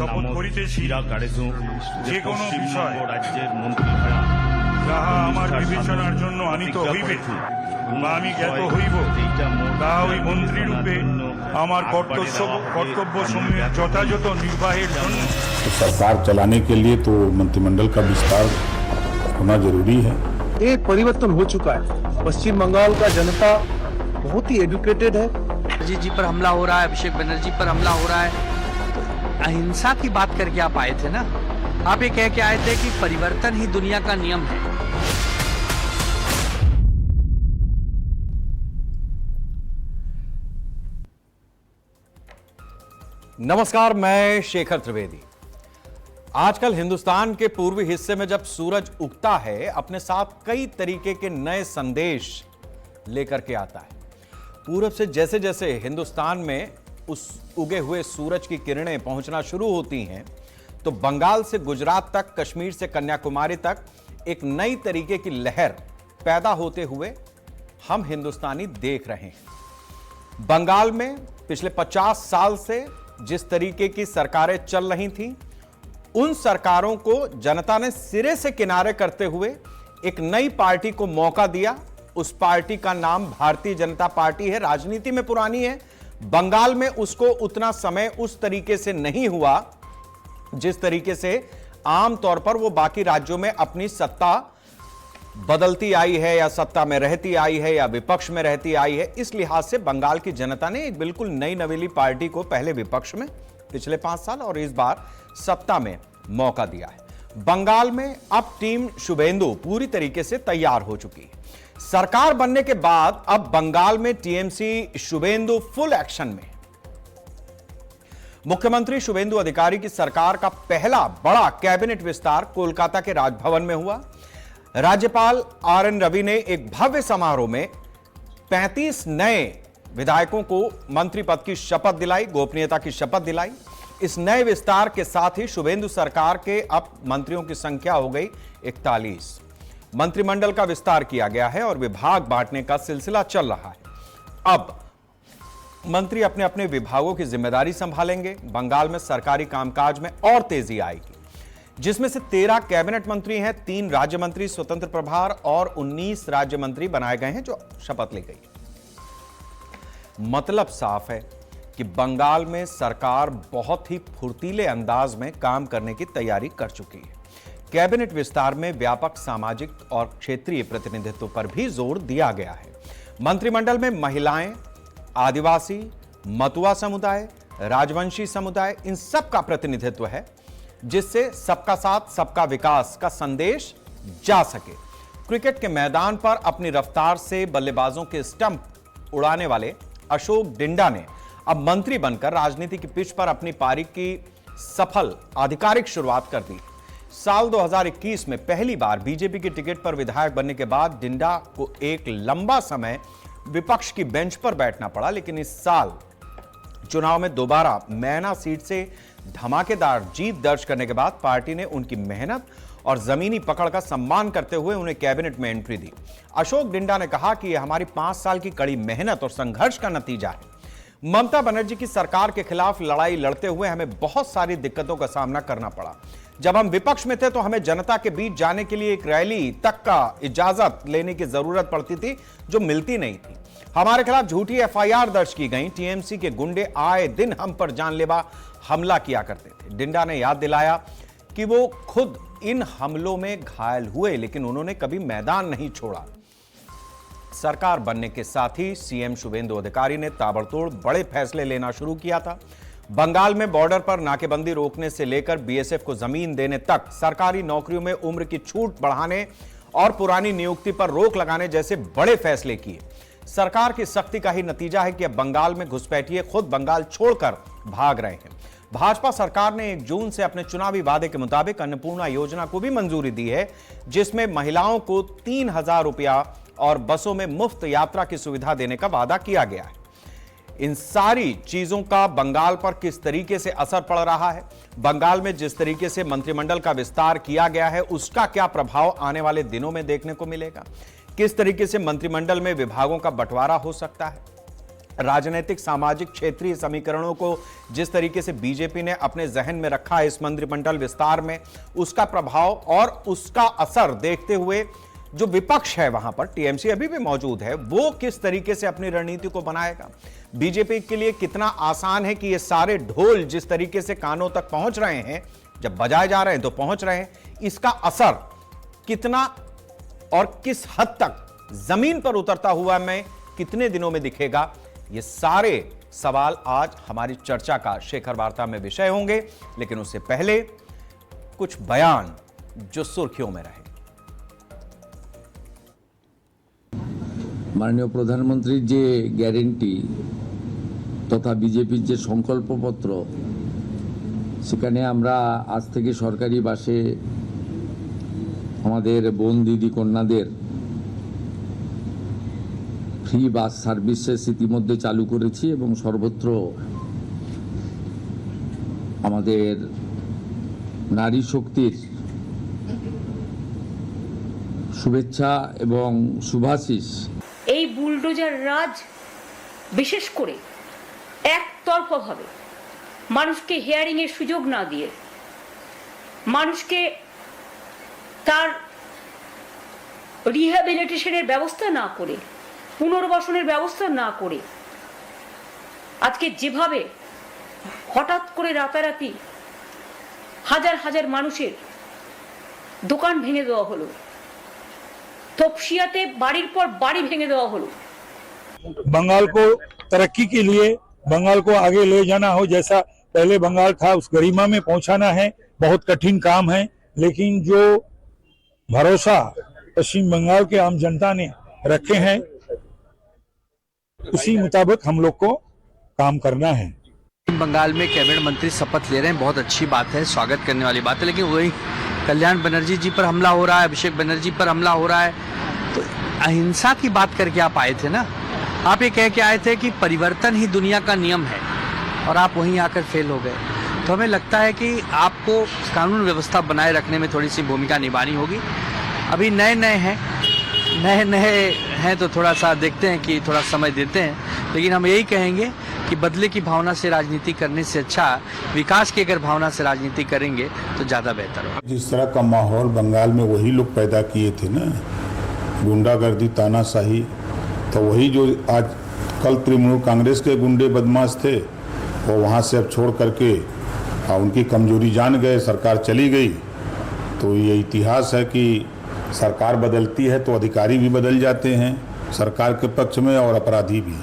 শপথ করিতেছি যে কোনো বিষয় রাজ্যের মন্ত্রী হওয়া যাহা আমার বিবেচনার জন্য আনিত হইবে বা আমি জ্ঞাত হইব তাহা ওই মন্ত্রী রূপে আমার কর্তব্য সমূহের যথাযথ নির্বাহের জন্য। तो सरकार चलाने के लिए तो मंत्रिमंडल का विस्तार होना जरूरी है। एक परिवर्तन हो चुका है। पश्चिम बंगाल का जनता बहुत ही एजुकेटेड है। बनर्जी जी पर हमला हो रहा है, अभिषेक बनर्जी पर हमला हो रहा है, तो अहिंसा की बात करके आप आए थे ना। आप ये कह के आए थे कि परिवर्तन ही दुनिया का नियम है। नमस्कार, मैं शेखर त्रिवेदी। आजकल हिंदुस्तान के पूर्वी हिस्से में जब सूरज उगता है, अपने साथ कई तरीके के नए संदेश लेकर के आता है। पूरब से जैसे जैसे हिंदुस्तान में उस उगे हुए सूरज की किरणें पहुंचना शुरू होती हैं, तो बंगाल से गुजरात तक, कश्मीर से कन्याकुमारी तक एक नई तरीके की लहर पैदा होते हुए हम हिंदुस्तानी देख रहे हैं। बंगाल में पिछले 50 साल से जिस तरीके की सरकारें चल रही थीं, उन सरकारों को जनता ने सिरे से किनारे करते हुए एक नई पार्टी को मौका दिया। उस पार्टी का नाम भारतीय जनता पार्टी है। राजनीति में पुरानी है। बंगाल में उसको उतना समय उस तरीके से नहीं हुआ जिस तरीके से आमतौर पर वो बाकी राज्यों में अपनी सत्ता बदलती आई है, या सत्ता में रहती आई है, या विपक्ष में रहती आई है। इस लिहाज से बंगाल की जनता ने एक बिल्कुल नई नवेली पार्टी को पहले विपक्ष में पिछले 5 साल और इस बार सत्ता में मौका दिया है। बंगाल में अब टीम शुभेंदु पूरी तरीके से तैयार हो चुकी है। सरकार बनने के बाद अब बंगाल में टीएमसी शुभेंदु फुल एक्शन में। मुख्यमंत्री शुभेंदु अधिकारी की सरकार का पहला बड़ा कैबिनेट विस्तार कोलकाता के राजभवन में हुआ। राज्यपाल आर.एन. रवि ने एक भव्य समारोह में 35 नए विधायकों को मंत्री पद की शपथ दिलाई, गोपनीयता की शपथ दिलाई। इस नए विस्तार के साथ ही शुभेंदु सरकार के अब मंत्रियों की संख्या हो गई 41। मंत्रिमंडल का विस्तार किया गया है और विभाग बांटने का सिलसिला चल रहा है। अब मंत्री अपने अपने विभागों की जिम्मेदारी संभालेंगे। बंगाल में सरकारी कामकाज में और तेजी आएगी, जिसमें से 13 कैबिनेट मंत्री हैं, 3 राज्य मंत्री स्वतंत्र प्रभार और 19 राज्य मंत्री बनाए गए हैं जो शपथ ली गई। मतलब साफ है कि बंगाल में सरकार बहुत ही फुर्तीले अंदाज में काम करने की तैयारी कर चुकी है। कैबिनेट विस्तार में व्यापक सामाजिक और क्षेत्रीय प्रतिनिधित्व पर भी जोर दिया गया है। मंत्रिमंडल में महिलाएं, आदिवासी, मतुआ समुदाय, राजवंशी समुदाय, इन सब का प्रतिनिधित्व है, जिससे सबका साथ सबका विकास का संदेश जा सके। क्रिकेट के मैदान पर अपनी रफ्तार से बल्लेबाजों के स्टंप उड़ाने वाले अशोक डिंडा ने अब मंत्री बनकर राजनीति की पिच पर अपनी पारी की सफल आधिकारिक शुरुआत कर दी। साल 2021 में पहली बार बीजेपी की टिकट पर विधायक बनने के बाद डिंडा को एक लंबा समय विपक्ष की बेंच पर बैठना पड़ा, लेकिन इस साल चुनाव में दोबारा मैना सीट से धमाकेदार जीत दर्ज करने के बाद पार्टी ने उनकी मेहनत और जमीनी पकड़ का सम्मान करते हुए उन्हें कैबिनेट में एंट्री दी। अशोक डिंडा ने कहा कि यह हमारी 5 साल की कड़ी मेहनत और संघर्ष का नतीजा है। ममता बनर्जी की सरकार के खिलाफ लड़ाई लड़ते हुए हमें बहुत सारी दिक्कतों का सामना करना पड़ा। जब हम विपक्ष में थे तो हमें जनता के बीच जाने के लिए एक रैली तक का इजाजत लेने की जरूरत पड़ती थी, जो मिलती नहीं थी। हमारे खिलाफ झूठी एफआईआर दर्ज की गई। टीएमसी के गुंडे आए दिन हम पर जानलेवा हमला किया करते थे। डिंडा ने याद दिलाया कि वो खुद इन हमलों में घायल हुए, लेकिन उन्होंने कभी मैदान नहीं छोड़ा। सरकार बनने के साथ ही सीएम शुभेंदु अधिकारी ने ताबड़तोड़ बड़े फैसले लेना शुरू किया था। बंगाल में बॉर्डर पर नाकेबंदी रोकने से लेकर बीएसएफ को जमीन देने तक, सरकारी नौकरियों में उम्र की छूट बढ़ाने और पुरानी नियुक्ति पर रोक लगाने जैसे बड़े फैसले किए। सरकार की सख्ती का ही नतीजा है कि अब बंगाल में घुसपैठिए खुद बंगाल छोड़कर भाग रहे हैं। भाजपा सरकार ने 1 जून से अपने चुनावी वादे के मुताबिक अन्नपूर्णा योजना को भी मंजूरी दी है, जिसमें महिलाओं को 3,000 रुपया और बसों में मुफ्त यात्रा की सुविधा देने का वादा किया गया है। इन सारी चीजों का बंगाल पर किस तरीके से असर पड़ रहा है, बंगाल में जिस तरीके से मंत्रिमंडल का विस्तार किया गया है, उसका क्या प्रभाव आने वाले दिनों में देखने को मिलेगा, किस तरीके से मंत्रिमंडल में विभागों का बंटवारा हो सकता है, राजनीतिक सामाजिक क्षेत्रीय समीकरणों को जिस तरीके से बीजेपी ने अपने जहन में रखा है इस मंत्रिमंडल विस्तार में, उसका प्रभाव और उसका असर देखते हुए जो विपक्ष है वहां पर, टीएमसी अभी भी मौजूद है, वो किस तरीके से अपनी रणनीति को बनाएगा। बीजेपी के लिए कितना आसान है कि ये सारे ढोल जिस तरीके से कानों तक पहुंच रहे हैं, जब बजाए जा रहे हैं तो पहुंच रहे हैं, इसका असर कितना और किस हद तक जमीन पर उतरता हुआ में कितने दिनों में दिखेगा, ये सारे सवाल आज हमारी चर्चा का शेखर वार्ता में विषय होंगे। लेकिन उससे पहले कुछ बयान जो सुर्खियों में रहे। माननीय प्रधानमंत्री जे ग्यारेंटी तथा बीजेपी जे संकल्पपत्र সেখানে আমরা আজ থেকে সরকারি বাসে আমাদের বোন দিদি কন্যাদের ফ্রি বাস সার্ভিসেস ইতিমধ্যে চালু করেছি এবং সর্বত্র আমাদের নারী শক্তির শুভেচ্ছা এবং শুভাশিস। এই বুলডোজার রাজ বিশেষ করে একতরফাভাবে মানুষকে হিয়ারিং এর সুযোগ না দিয়ে, মানুষকে তার রিহ্যাবিলিটেশনের ব্যবস্থা না করে, পুনর্বাসনের ব্যবস্থা না করে আজকে যেভাবে হঠাৎ করে রাতারাতি হাজার হাজার মানুষের দোকান ভেঙে দেওয়া হলো, तपसियाते बाड़ीर पर बाड़ी भेंगे देवा हलो। बंगाल को तरक्की के लिए, बंगाल को आगे ले जाना हो, जैसा पहले बंगाल था उस गरिमा में पहुंचाना है। बहुत कठिन काम है, लेकिन जो भरोसा पश्चिम बंगाल के आम जनता ने रखे हैं उसी मुताबिक हम लोग को काम करना है। बंगाल में कैबिनेट मंत्री शपथ ले रहे हैं, बहुत अच्छी बात है, स्वागत करने वाली बात है। लेकिन वही कल्याण बनर्जी जी पर हमला हो रहा है, अभिषेक बनर्जी पर हमला हो रहा है, तो अहिंसा की बात करके आप आए थे ना। आप ये कह के आए थे कि परिवर्तन ही दुनिया का नियम है, और आप वहीं आकर फेल हो गए। तो हमें लगता है कि आपको कानून व्यवस्था बनाए रखने में थोड़ी सी भूमिका निभानी होगी। अभी नए नए हैं तो थोड़ा सा देखते हैं कि थोड़ा समय देते हैं, लेकिन हम यही कहेंगे कि बदले की भावना से राजनीति करने से अच्छा विकास की अगर भावना से राजनीति करेंगे तो ज़्यादा बेहतर होगा। जिस तरह का माहौल बंगाल में वही लोग पैदा किए थे ना, गुंडागर्दी, तानाशाही, तो वही जो आज कल तृणमूल कांग्रेस के गुंडे बदमाश थे वो वहाँ से अब छोड़ करके उनकी कमजोरी जान गए, सरकार चली गई। तो ये इतिहास है कि सरकार बदलती है तो अधिकारी भी बदल जाते हैं, सरकार के पक्ष में और अपराधी भी,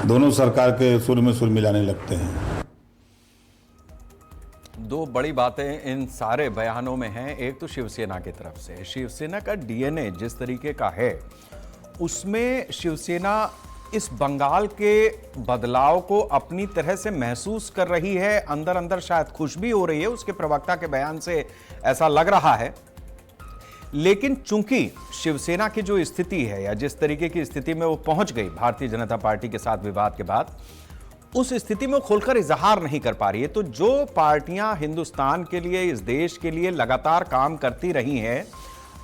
दोनों सरकार के सुर में सुर मिलाने लगते हैं। दो बड़ी बातें इन सारे बयानों में हैं। एक तो शिवसेना की तरफ से, शिवसेना का डीएनए जिस तरीके का है उसमें शिवसेना इस बंगाल के बदलाव को अपनी तरह से महसूस कर रही है, अंदर अंदर शायद खुश भी हो रही है, उसके प्रवक्ता के बयान से ऐसा लग रहा है। लेकिन चूंकि शिवसेना की जो स्थिति है या जिस तरीके की स्थिति में वो पहुंच गई भारतीय जनता पार्टी के साथ विवाद के बाद, उस स्थिति में खुलकर इजहार नहीं कर पा रही है। तो जो पार्टियां हिंदुस्तान के लिए, इस देश के लिए लगातार काम करती रही हैं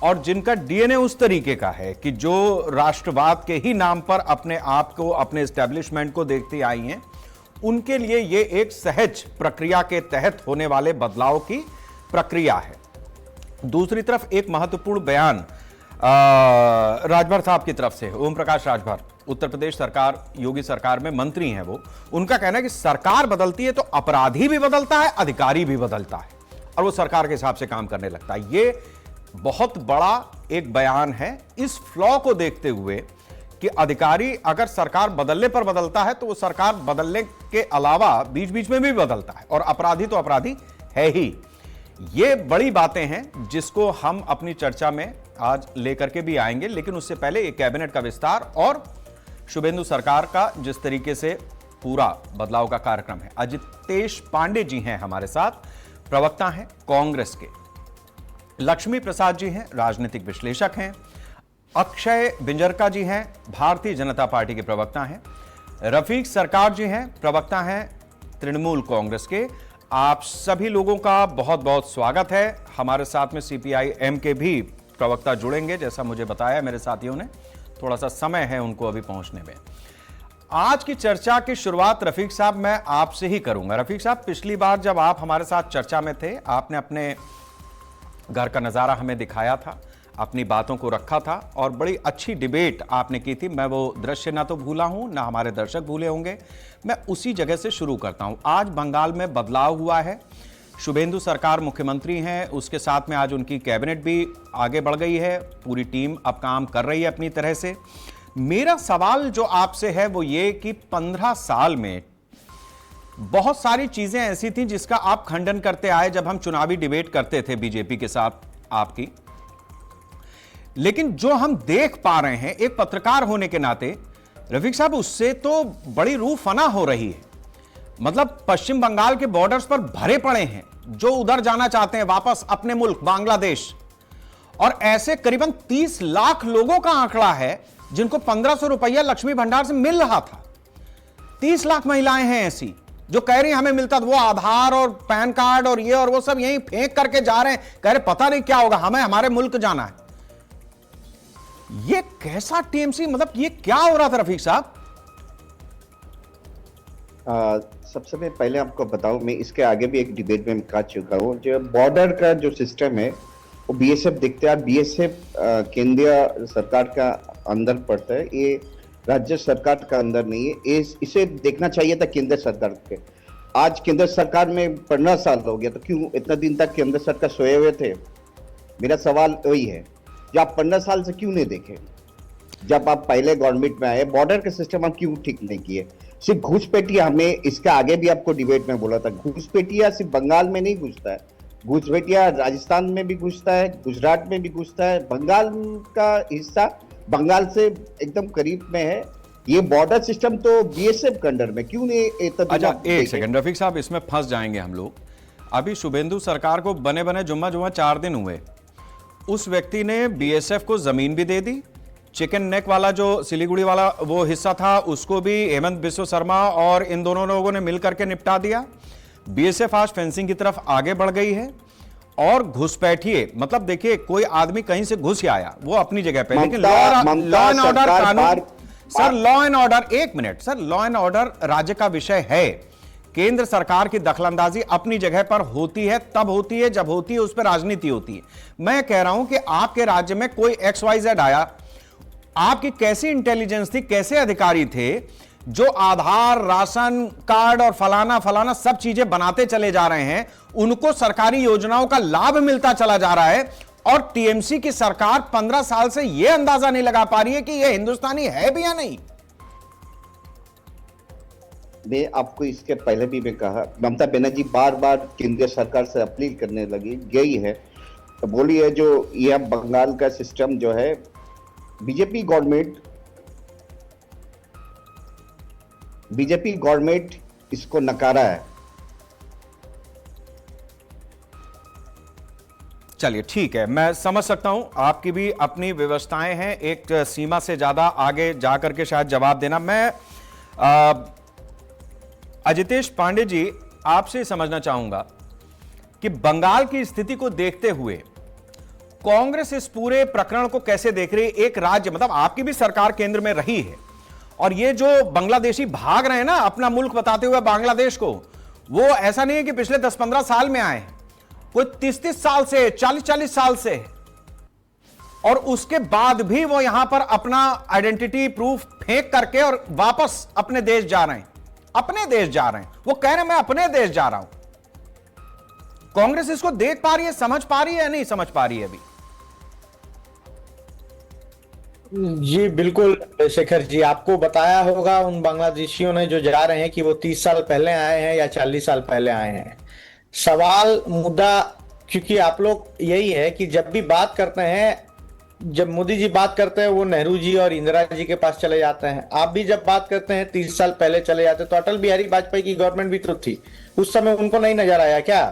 और जिनका डीएनए उस तरीके का है कि जो राष्ट्रवाद के ही नाम पर अपने आप को, अपने एस्टेब्लिशमेंट को देखती आई हैं, उनके लिए ये एक सहज प्रक्रिया के तहत होने वाले बदलाव की प्रक्रिया है। दूसरी तरफ एक महत्वपूर्ण बयान राजभर साहब की तरफ से, ओम प्रकाश राजभर, उत्तर प्रदेश सरकार, योगी सरकार में मंत्री हैं वो, उनका कहना है कि सरकार बदलती है तो अपराधी भी बदलता है, अधिकारी भी बदलता है, और वो सरकार के हिसाब से काम करने लगता है। ये बहुत बड़ा एक बयान है इस फ्लॉ को देखते हुए कि अधिकारी अगर सरकार बदलने पर बदलता है तो वो सरकार बदलने के अलावा बीच बीच में भी बदलता है, और अपराधी तो अपराधी है ही। ये बड़ी बातें हैं जिसको हम अपनी चर्चा में आज लेकर के भी आएंगे। लेकिन उससे पहले एक कैबिनेट का विस्तार और शुभेंदु सरकार का जिस तरीके से पूरा बदलाव का कार्यक्रम है। अजितेश पांडे जी हैं हमारे साथ, प्रवक्ता हैं कांग्रेस के। लक्ष्मी प्रसाद जी हैं, राजनीतिक विश्लेषक हैं। अक्षय बिंजरका जी हैं, भारतीय जनता पार्टी के प्रवक्ता हैं। रफीक सरकार जी हैं, प्रवक्ता हैं तृणमूल कांग्रेस के। आप सभी लोगों का बहुत बहुत स्वागत है। हमारे साथ में सीपीआई-एम के भी प्रवक्ता जुड़ेंगे, जैसा मुझे बताया मेरे साथियों ने, थोड़ा सा समय है उनको अभी पहुंचने में। आज की चर्चा की शुरुआत रफीक साहब मैं आपसे ही करूंगा। रफीक साहब, पिछली बार जब आप हमारे साथ चर्चा में थे, आपने अपने घर का नजारा हमें दिखाया था, अपनी बातों को रखा था और बड़ी अच्छी डिबेट आपने की थी। मैं वो दृश्य ना तो भूला हूं, ना हमारे दर्शक भूले होंगे। मैं उसी जगह से शुरू करता हूं। आज बंगाल में बदलाव हुआ है, शुभेंदु सरकार मुख्यमंत्री हैं, उसके साथ में आज उनकी कैबिनेट भी आगे बढ़ गई है, पूरी टीम अब काम कर रही है अपनी तरह से। मेरा सवाल जो आपसे है वो ये कि 15 साल में बहुत सारी चीजें ऐसी थी जिसका आप खंडन करते आए जब हम चुनावी डिबेट करते थे बीजेपी के साथ आपकी, लेकिन जो हम देख पा रहे हैं एक पत्रकार होने के नाते रफीक साहब, उससे तो बड़ी रूह फना हो रही है। मतलब पश्चिम बंगाल के बॉर्डर्स पर भरे पड़े हैं जो उधर जाना चाहते हैं वापस अपने मुल्क बांग्लादेश, और ऐसे करीबन 30 लाख लोगों का आंकड़ा है जिनको 1500 रुपया लक्ष्मी भंडार से मिल रहा था। 30 लाख महिलाएं हैं ऐसी जो कह रही हमें मिलता था, वो आधार और पैन कार्ड और ये और वो सब यहीं फेंक करके जा रहे हैं, कह रहे पता नहीं क्या होगा, हमें हमारे मुल्क जाना है। ये कैसा टीएमसी, मतलब ये क्या हो रहा था रफीक साहब? सबसे मैं पहले आपको बताऊं, मैं इसके आगे भी एक डिबेट में कह चुका हूं, जो बॉर्डर का जो सिस्टम है वो बीएसएफ दिखता है। बीएसएफ केंद्रीय सरकार का अंदर पड़ता है, ये राज्य सरकार का अंदर नहीं है। इसे देखना चाहिए था केंद्र सरकार के। आज केंद्र सरकार में 15 साल हो गया, तो क्यों इतना दिन तक केंद्र सरकार सोए हुए थे? मेरा सवाल वही है, जो आप 15 साल से क्यों नहीं देखे? जब आप पहले गवर्नमेंट में आए, बॉर्डर के सिस्टम आप क्यों ठीक नहीं किए? सिर्फ घुसपैठिया, हमें इसके आगे भी आपको डिबेट में बोला था, घुसपैठिया सिर्फ बंगाल में नहीं घुसता है, घुसपैठिया राजस्थान में भी घुसता है, गुजरात में भी घुसता है, बंगाल का हिस्सा बंगाल से एकदम करीब में है। ये बॉर्डर सिस्टम तो बीएसएफ के अंडर में क्यों नहीं? अच्छा एक सेकंड रफीक साहब, इसमें फंस जाएंगे हम लोग। अभी शुभेंदु सरकार को बने बने जुम्मा 4 दिन हुए, उस व्यक्ति ने बीएसएफ को जमीन भी दे दी, चिकन नेक वाला जो सिलीगुड़ी वाला वो हिस्सा था उसको भी हेमंत बिस्व शर्मा और इन दोनों लोगों ने मिलकर के निपटा दिया। बीएसएफ आज फेंसिंग की तरफ आगे बढ़ गई है। और घुसपैठिए, मतलब देखिए कोई आदमी कहीं से घुस आया वो अपनी जगह पे, लेकिन लॉ एंड ऑर्डर कानून, सर लॉ एंड ऑर्डर, एक minute sir, law and order राज्य का विषय है। केंद्र सरकार की दखलंदाजी अपनी जगह पर होती है, तब होती है जब होती है उस पर राजनीति होती है। मैं कह रहा हूं कि आपके राज्य में कोई XYZ आया, आपकी कैसी इंटेलिजेंस थी, कैसे अधिकारी थे जो आधार, राशन कार्ड और फलाना फलाना सब चीजें बनाते चले जा रहे हैं, उनको सरकारी योजनाओं का लाभ मिलता चला जा रहा है, और टीएमसी की सरकार 15 साल से यह अंदाजा नहीं लगा पा रही है कि यह हिंदुस्तानी है भी या नहीं। मैं आपको इसके पहले भी मैं कहा, ममता बनर्जी बार बार केंद्रीय सरकार से अपील करने लगी गई है, तो बोली है जो यह बंगाल का सिस्टम जो है बीजेपी गवर्नमेंट इसको नकारा है। चलिए ठीक है, मैं समझ सकता हूं, आपकी भी अपनी व्यवस्थाएं हैं, एक सीमा से ज्यादा आगे जाकर के शायद जवाब देना। मैं अजितेश पांडे जी आपसे समझना चाहूंगा कि बंगाल की स्थिति को देखते हुए कांग्रेस इस पूरे प्रकरण को कैसे देख रही है? एक राज्य, मतलब आपकी भी सरकार केंद्र में रही है, और ये जो बांग्लादेशी भाग रहे हैं ना अपना मुल्क बताते हुए बांग्लादेश को, वो ऐसा नहीं है कि पिछले 10-15 साल में आए, कोई 30-30 साल से, 40-40 साल से, और उसके बाद भी वो यहां पर अपना आइडेंटिटी प्रूफ फेंक करके और वापस अपने देश जा रहे हैं, अपने देश जा रहे हैं। वो कह रहे हैं मैं अपने देश जा रहा हूं। कांग्रेस इसको देख पा रही है, समझ पा रही है या नहीं समझ पा रही है अभी? जी बिल्कुल शेखर जी, आपको बताया होगा उन बांग्लादेशियों ने जो जा रहे हैं कि वो 30 साल पहले आए हैं या 40 साल पहले आए हैं। सवाल मुद्दा, क्योंकि आप लोग यही है कि जब भी बात करते हैं, जब मोदी जी बात करते हैं वो नेहरू जी और इंदिरा जी के पास चले जाते हैं, आप भी जब बात करते हैं 30 साल पहले चले जाते हैं। तो अटल बिहारी वाजपेयी की गवर्नमेंट भी तो थी, उस समय उनको नहीं नजर आया क्या?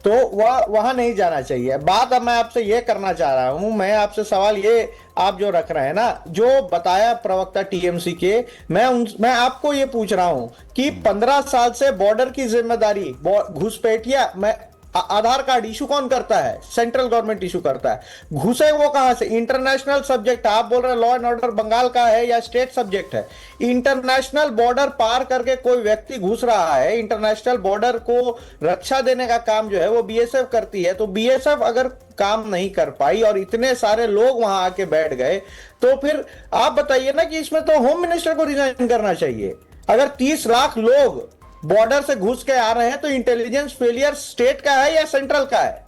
तो वह वहां नहीं जाना चाहिए। बात अब मैं आपसे ये करना चाह रहा हूं, मैं आपसे सवाल ये आप जो रख रहे हैं ना, जो बताया प्रवक्ता टीएमसी के, मैं आपको ये पूछ रहा हूं कि 15 साल से बॉर्डर की जिम्मेदारी घुसपैठिया, मैं आधार कार्ड इशू कौन करता है? सेंट्रल गवर्नमेंट इशू करता है। घुसे वो कहां से? International subject. आप बोल रहे लॉ एंड ऑर्डर बंगाल का है या स्टेट सब्जेक्ट है? इंटरनेशनल बॉर्डर पार करके कोई व्यक्ति घुस रहा है, इंटरनेशनल बॉर्डर को रक्षा देने का काम जो है वो बीएसएफ करती है। तो बीएसएफ अगर काम नहीं कर पाई और इतने सारे लोग वहां आके बैठ गए, तो फिर आप बताइए ना कि इसमें तो होम मिनिस्टर को रिजाइन करना चाहिए। अगर 30 लाख लोग बॉर्डर से घुस के आ रहे हैं तो इंटेलिजेंस फेलियर स्टेट का है या सेंट्रल का है?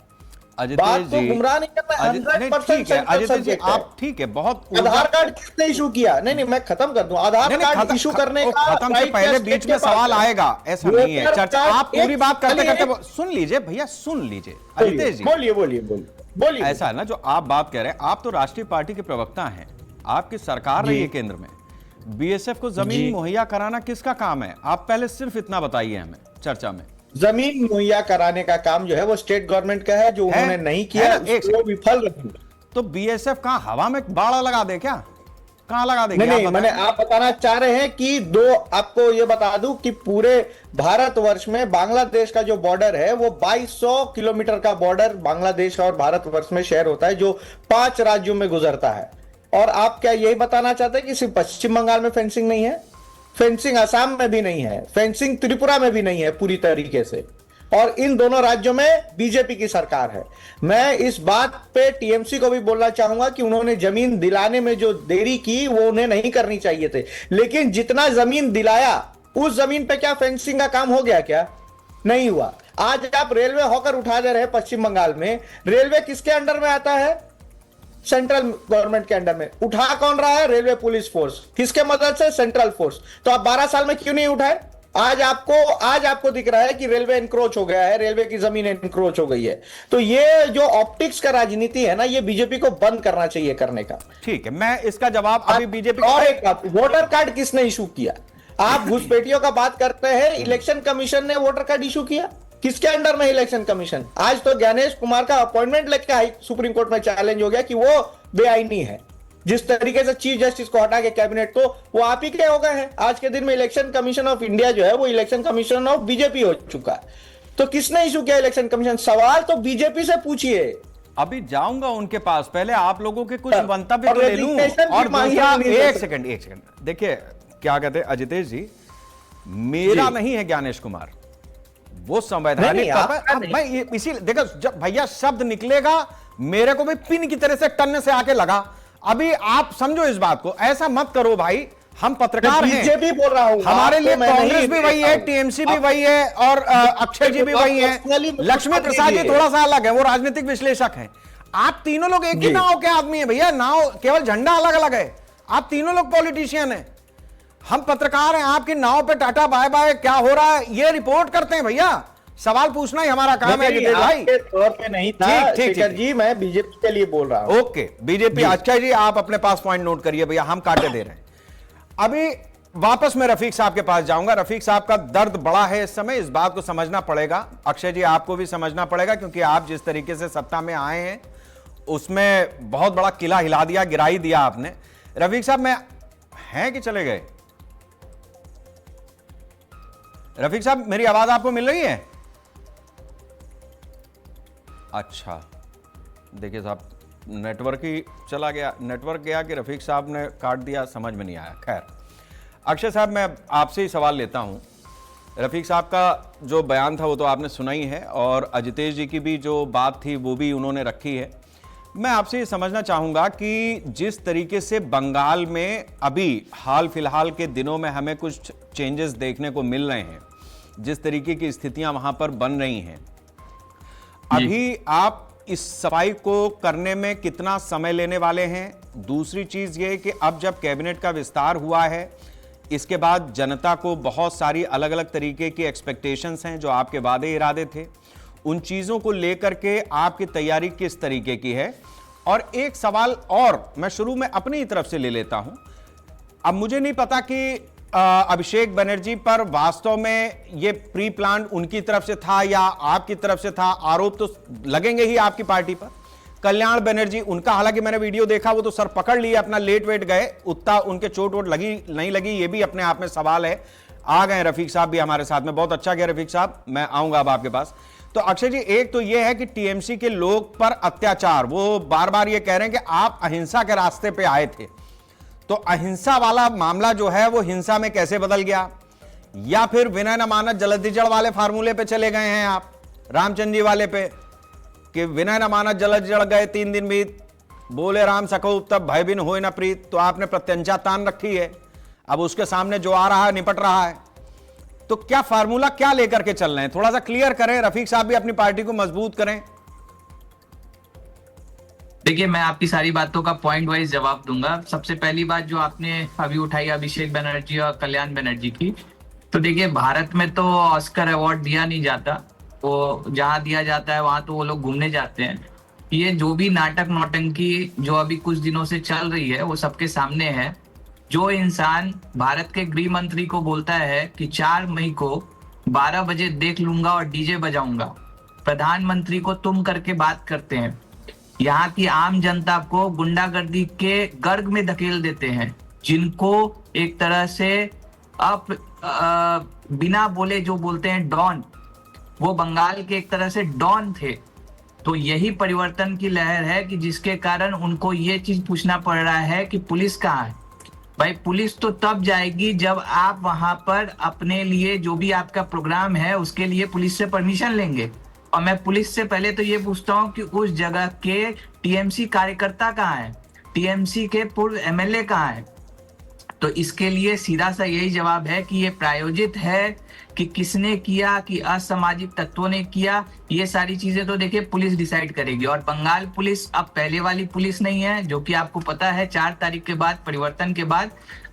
बात तो गुमराह नहीं करना। 100% सेंट्रल सब्जेक्ट है। आप ठीक है, बहुत आधार कार्ड किसने इशू किया? नहीं, मैं खत्म कर दूं। आधार कार्ड इशू करने का खत्म से पहले बीच में सवाल आएगा, ऐसा नहीं है चर्चा। आप पूरी बात करते करते सुन लीजिए भैया, सुन लीजिए अजितेश जी। बोलिए। ऐसा है ना, जो आप बात कह रहे हैं, आप तो राष्ट्रीय पार्टी के प्रवक्ता हैं, आपकी सरकार रही है केंद्र में। बीएसएफ को जमीन मुहैया कराना किसका काम है? आप पहले सिर्फ इतना बताइए हमें चर्चा में। जमीन मुहैया कराने का काम जो है वो स्टेट गवर्नमेंट का है, जो उन्होंने नहीं किया वो विफल रही। तो बीएसएफ कहां हवा में बाड़ा लगा दे क्या? कहां लगा देंगे? नहीं, मैंने आप बताना चाह रहे हैं कि आपको ये बता दूं कि पूरे भारतवर्ष में बांग्लादेश का जो बॉर्डर है वो 2200 किलोमीटर का बॉर्डर बांग्लादेश और भारतवर्ष में शेयर होता है, जो 5 राज्यों में गुजरता है। और आप क्या यही बताना चाहते हैं कि सिर्फ पश्चिम बंगाल में फेंसिंग नहीं है? फेंसिंग असम में भी नहीं है, फेंसिंग त्रिपुरा में भी नहीं है पूरी तरीके से, और इन दोनों राज्यों में बीजेपी की सरकार है। मैं इस बात पे टीएमसी को भी बोलना चाहूंगा कि उन्होंने जमीन दिलाने में जो देरी की वो उन्हें नहीं करनी चाहिए थे, लेकिन जितना जमीन दिलाया उस जमीन पे क्या फेंसिंग का काम हो गया? क्या नहीं हुआ। आज आप रेलवे हॉकर उठा दे रहे हैं पश्चिम बंगाल में। रेलवे किसके अंडर में आता है? सेंट्रल गवर्नमेंट के अंडर में। उठा कौन रहा है? Railway police force. किसके मदद से? Central force. तो आप 12 साल में क्यों नहीं उठाए? आज आपको दिख रहा है कि रेलवे एनक्रोच हो गया है, रेलवे की जमीन एनक्रोच हो गई है। तो ये जो ऑप्टिक्स का राजनीति है ना, ये बीजेपी को बंद करना चाहिए करने का। ठीक है, मैं इसका जवाब अभी बीजेपी। और एक बात, वोटर कार्ड किसने इशू किया? आप घुसपैठियों का बात करते हैं, इलेक्शन कमीशन ने वोटर कार्ड इशू किया। किसके अंडर में इलेक्शन कमीशन? आज तो ज्ञानेश कुमार का अपॉइंटमेंट लेकर सुप्रीम कोर्ट में चैलेंज हो गया कि वो बेआईनी है। जिस तरीके से चीफ जस्टिस को हटा के कैबिनेट, तो वो आप ही के हो गए हैं। आज के दिन में इलेक्शन कमीशन ऑफ इंडिया जो है वो इलेक्शन कमीशन ऑफ बीजेपी हो चुका है। तो किसने इशू किया इलेक्शन कमीशन? सवाल तो बीजेपी से पूछिए। अभी जाऊंगा उनके पास, पहले आप लोगों के कुछ मंतव्य तो ले लूं। और दूसरा, एक सेकंड देखिए, क्या कहते हैं अजितेश जी, मेरा नहीं है ज्ञानेश कुमार, वो संवैधानिक। मैं इसी देखो, जब भैया शब्द निकलेगा मेरे को भी पिन की तरह से टन से आके लगा। अभी आप समझो इस बात को, ऐसा मत करो भाई, हम पत्रकार हैं। बीजेपी बोल रहा हूं, हमारे लिए कांग्रेस भी वही है, टीएमसी भी वही है, और अक्षय जी भी वही है, लक्ष्मी प्रसाद जी थोड़ा सा अलग है, वो राजनीतिक विश्लेषक हैं। आप तीनों लोग एक ही नाव के आदमी है भैया, नाव केवल झंडा अलग अलग है, आप तीनों लोग पॉलिटिशियन हैं, हम पत्रकार हैं। आपकी नाव पे टाटा बाय बाय क्या हो रहा है ये रिपोर्ट करते हैं भैया, सवाल पूछना ही हमारा काम है भाई। तौर पे नहीं था शेखर जी, मैं बीजेपी के लिए बोल रहा हूं। Okay, BJP. अच्छा जी, आप अपने पास पॉइंट नोट करिए भैया, हम काटे दे रहे हैं। अभी वापस मैं रफीक साहब के पास जाऊंगा। रफीक साहब का दर्द बड़ा है इस समय, इस बात को समझना पड़ेगा। अक्षय जी, आपको भी समझना पड़ेगा, क्योंकि आप जिस तरीके से सत्ता में आए हैं उसमें बहुत बड़ा किला हिला दिया, गिराई दिया आपने। रफीक साहब में हैं कि चले गए? रफीक साहब, मेरी आवाज आपको मिल रही है? अच्छा, देखिए साहब, नेटवर्क ही चला गया, नेटवर्क गया कि रफीक साहब ने काट दिया, समझ में नहीं आया। खैर, अक्षय साहब, मैं आपसे ही सवाल लेता हूं। रफीक साहब का जो बयान था वो तो आपने सुना ही है, और अजितेश जी की भी जो बात थी वो भी उन्होंने रखी है। मैं आपसे ये समझना चाहूंगा कि जिस तरीके से बंगाल में अभी हाल फिलहाल के दिनों में हमें कुछ चेंजेस देखने को मिल रहे हैं, जिस तरीके की स्थितियां वहां पर बन रही हैं, अभी आप इस सफाई को करने में कितना समय लेने वाले हैं? दूसरी चीज ये कि अब जब कैबिनेट का विस्तार हुआ है, इसके बाद जनता को बहुत सारी अलग अलग तरीके की एक्सपेक्टेशंस हैं, जो आपके वादे इरादे थे, उन चीजों को लेकर के आपकी तैयारी किस तरीके की है? और एक सवाल और मैं शुरू में अपनी तरफ से ले लेता हूं। अब मुझे नहीं पता कि अभिषेक बनर्जी पर वास्तव में ये प्री प्लान उनकी तरफ से था या आपकी तरफ से था, आरोप तो लगेंगे ही आपकी पार्टी पर। कल्याण बनर्जी, उनका हालांकि मैंने वीडियो देखा, वो तो सर पकड़ लिए, अपना लेट वेट गए, उतना उनके चोट वोट लगी नहीं लगी ये भी अपने आप में सवाल है। आ गए रफीक साहब भी हमारे साथ में, बहुत अच्छा गया रफीक साहब, मैं आऊंगा अब आपके पास। तो अक्षय जी, एक तो यह है कि टीएमसी के लोग पर अत्याचार, वो बार बार ये कह रहे हैं कि आप अहिंसा के रास्ते पे आए थे, तो अहिंसा वाला मामला जो है वो हिंसा में कैसे बदल गया? या फिर विनय न मानत जलधि जड़ वाले फार्मूले पे चले गए हैं आप, रामचंद्र जी वाले पे, कि विनय न मानत जलधि जड़ गए 3 दिन बीत, बोले राम सको तब भय बिन होए न प्रीत, तो आपने प्रत्यंचा तान रखी है, अब उसके सामने जो आ रहा है निपट रहा है। तो क्या फार्मूला क्या लेकर के चल रहे हैं, थोड़ा सा क्लियर करें, रफीक साहब भी अपनी पार्टी को मजबूत करें। देखिए, मैं आपकी सारी बातों का पॉइंट वाइज जवाब दूंगा। सबसे पहली बात जो आपने अभी उठाई अभिषेक बनर्जी और कल्याण बनर्जी की, तो देखिए भारत में तो ऑस्कर अवार्ड दिया नहीं जाता, वो जहां दिया जाता है वहां तो वो लोग घूमने जाते हैं। ये जो भी नाटक नौटंकी जो अभी कुछ दिनों से चल रही है वो सबके सामने है। जो इंसान भारत के गृह मंत्री को बोलता है कि 4 मई को 12 बजे देख लूंगा और डीजे बजाऊंगा, प्रधानमंत्री को तुम करके बात करते हैं, यहाँ की आम जनता को गुंडागर्दी के गर्ग में धकेल देते हैं, जिनको एक तरह से बिना बोले जो बोलते हैं डॉन, वो बंगाल के एक तरह से डॉन थे। तो यही परिवर्तन की लहर है कि जिसके कारण उनको ये चीज पूछना पड़ रहा है कि पुलिस कहाँ है। भाई, पुलिस तो तब जाएगी जब आप वहां पर अपने लिए जो भी आपका प्रोग्राम है उसके लिए पुलिस से परमिशन लेंगे। और मैं पुलिस से पहले तो ये पूछता हूँ कि उस जगह के टीएमसी कार्यकर्ता कहाँ है, टीएमसी के पूर्व एमएलए कहाँ है। तो इसके लिए सीधा सा यही जवाब है कि ये प्रायोजित है, कि किसने किया, कि असामाजिक तत्वों ने किया, ये सारी चीजें तो देखिए पुलिस डिसाइड करेगी। और बंगाल पुलिस अब पहले वाली पुलिस नहीं है, जो कि आपको पता है 4 तारीख के बाद, परिवर्तन के बाद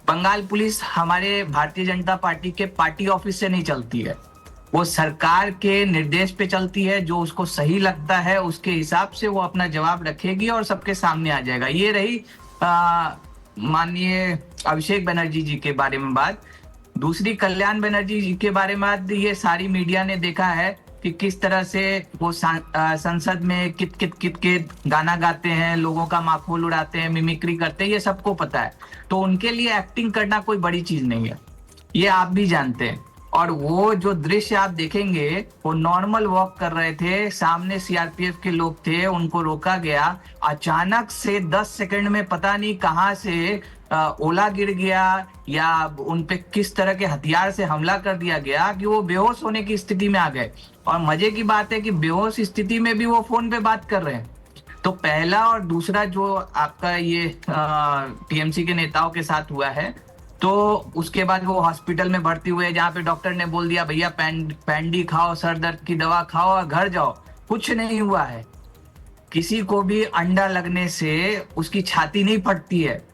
बंगाल पुलिस हमारे भारतीय जनता पार्टी के पार्टी ऑफिस से नहीं चलती है, वो सरकार के निर्देश पे चलती है। जो उसको सही लगता है उसके हिसाब से वो अपना जवाब रखेगी और सबके सामने आ जाएगा। ये रही माननीय अभिषेक बनर्जी जी के बारे में बात। दूसरी, कल्याण बनर्जी जी के बारे में ये सारी मीडिया ने देखा है कि किस तरह से वो संसद में कित कित गाना गाते हैं, लोगों का माखोल उड़ाते हैं, मिमिक्री करते हैं, ये सबको पता है। तो उनके लिए एक्टिंग करना कोई बड़ी चीज नहीं है, ये आप भी जानते हैं। और वो जो दृश्य आप देखेंगे, वो नॉर्मल वॉक कर रहे थे, सामने सीआरपीएफ के लोग थे, उनको रोका गया, अचानक से 10 सेकंड में पता नहीं कहां से ओला गिर गया या उन पे किस तरह के हथियार से हमला कर दिया गया कि वो बेहोश होने की स्थिति में आ गए। और मजे की बात है कि बेहोश स्थिति में भी वो फोन पे बात कर रहे हैं। तो पहला और दूसरा जो आपका ये टीएमसी के नेताओं के साथ हुआ है, तो उसके बाद वो हॉस्पिटल में भर्ती हुए, जहाँ पे डॉक्टर ने बोल दिया भैया पैंडी खाओ, सर दर्द की दवा खाओ और घर जाओ। कुछ नहीं हुआ है, किसी को भी अंडा लगने से उसकी छाती नहीं फटती है,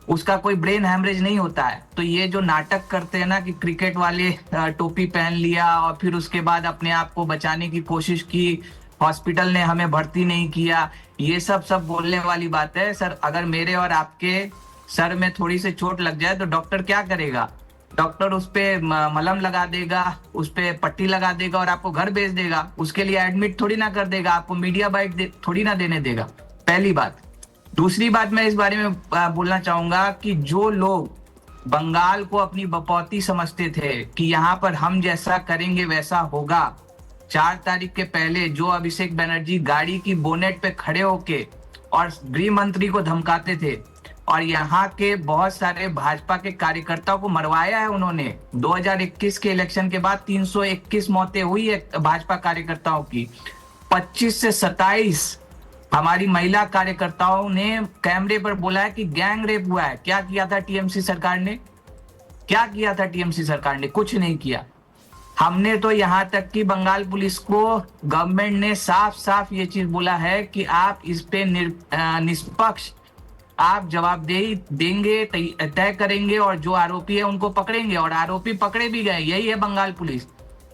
उसका कोई ब्रेन हैमरेज नहीं होता है। तो ये जो नाटक करते हैं ना कि क्रिकेट वाले टोपी पहन लिया और फिर उसके बाद अपने आप को बचाने की कोशिश की, हॉस्पिटल ने हमें भर्ती नहीं किया, ये सब बोलने वाली बात है। सर, अगर मेरे और आपके सर में थोड़ी सी चोट लग जाए तो डॉक्टर क्या करेगा? डॉक्टर उस पे मलहम लगा देगा, उस पे पट्टी लगा देगा और आपको घर भेज देगा। उसके लिए एडमिट थोड़ी ना कर देगा, आपको मीडिया बाइट थोड़ी ना देने देगा। पहली बात। दूसरी बात मैं इस बारे में बोलना चाहूंगा कि जो लोग बंगाल को अपनी बपौती समझते थे कि यहाँ पर हम जैसा करेंगे वैसा होगा, 4 तारीख के पहले जो अभिषेक बनर्जी गाड़ी की बोनेट पे खड़े होके और गृह मंत्री को धमकाते थे और यहाँ के बहुत सारे भाजपा के कार्यकर्ताओं को मरवाया है उन्होंने। 2021 के इलेक्शन के बाद 321 मौतें हुई है भाजपा कार्यकर्ताओं की। 25 से 27 हमारी महिला कार्यकर्ताओं ने कैमरे पर बोला है कि गैंग रेप हुआ है। क्या किया था टीएमसी सरकार ने? क्या किया था टीएमसी सरकार ने? कुछ नहीं किया। हमने तो यहाँ तक कि बंगाल पुलिस को गवर्नमेंट ने साफ साफ ये चीज बोला है कि आप इस पे निष्पक्ष आप जवाबदेही देंगे, तय करेंगे और जो आरोपी है उनको पकड़ेंगे। और आरोपी पकड़े भी गए। यही है बंगाल पुलिस।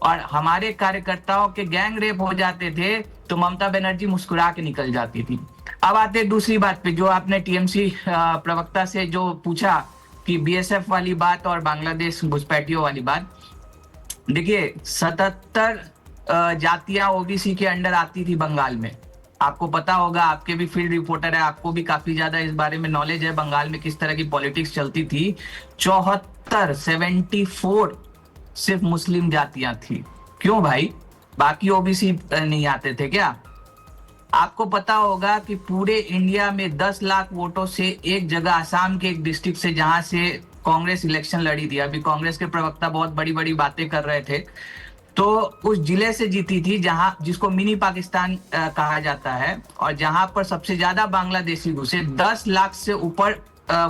और हमारे कार्यकर्ताओं के गैंग रेप हो जाते थे तो ममता बनर्जी मुस्कुरा के निकल जाती थी। अब आते दूसरी बात पे, जो आपने टीएमसी प्रवक्ता से जो पूछा कि बीएसएफ वाली बात और बांग्लादेश घुसपैठियों वाली बात। देखिए, 77 जातियां ओबीसी के अंडर आती थी बंगाल में। आपको पता होगा, आपके भी फील्ड रिपोर्टर है, आपको भी काफी ज्यादा इस बारे में नॉलेज है बंगाल में किस तरह की पॉलिटिक्स चलती थी। 74 सिर्फ मुस्लिम जातियां थी। क्यों भाई? बाकी ओबीसी नहीं आते थे क्या? आपको पता होगा कि पूरे इंडिया में 10 लाख वोटों से एक जगह असम के एक डिस्ट्रिक्ट से जहां से कांग्रेस इलेक्शन लड़ी थी, अभी कांग्रेस के प्रवक्ता बहुत बड़ी बड़ी बातें कर रहे थे, तो उस जिले से जीती थी जहां जिसको मिनी पाकिस्तान कहा जाता है, और जहां पर सबसे ज्यादा बांग्लादेशी घुसे, 10 लाख से ऊपर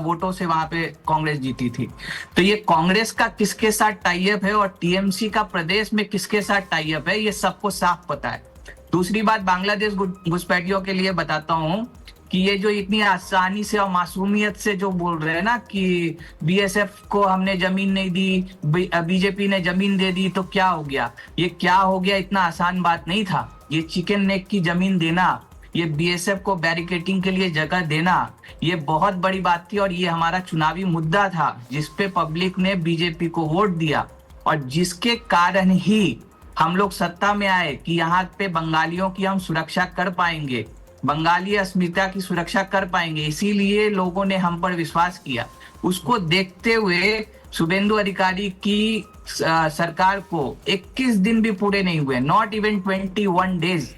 वोटों से वहां पे कांग्रेस जीती थी। तो ये कांग्रेस का किसके साथ टाई अप है और टीएमसी का प्रदेश में किसके साथ टाई अप है, ये सबको साफ पता है। दूसरी बात, बांग्लादेश घुसपैठियों के लिए बताता हूं कि ये जो इतनी आसानी से और मासूमियत से जो बोल रहे हैं ना कि बीएसएफ को हमने जमीन नहीं दी, बीजेपी ने जमीन दे दी, तो क्या हो गया? ये क्या हो गया इतना आसान बात नहीं था। ये चिकन नेक की जमीन देना, ये बीएसएफ को बैरिकेडिंग के लिए जगह देना, ये बहुत बड़ी बात थी और ये हमारा चुनावी मुद्दा था जिसपे पब्लिक ने बीजेपी को वोट दिया और जिसके कारण ही हम लोग सत्ता में आए कि यहाँ पे बंगालियों की हम सुरक्षा कर पाएंगे, बंगाली अस्मिता की सुरक्षा कर पाएंगे, इसीलिए लोगों ने हम पर विश्वास किया। उसको देखते हुए शुभेंदु अधिकारी की सरकार को 21 दिन भी पूरे नहीं हुए, नॉट इवन 21 डेज,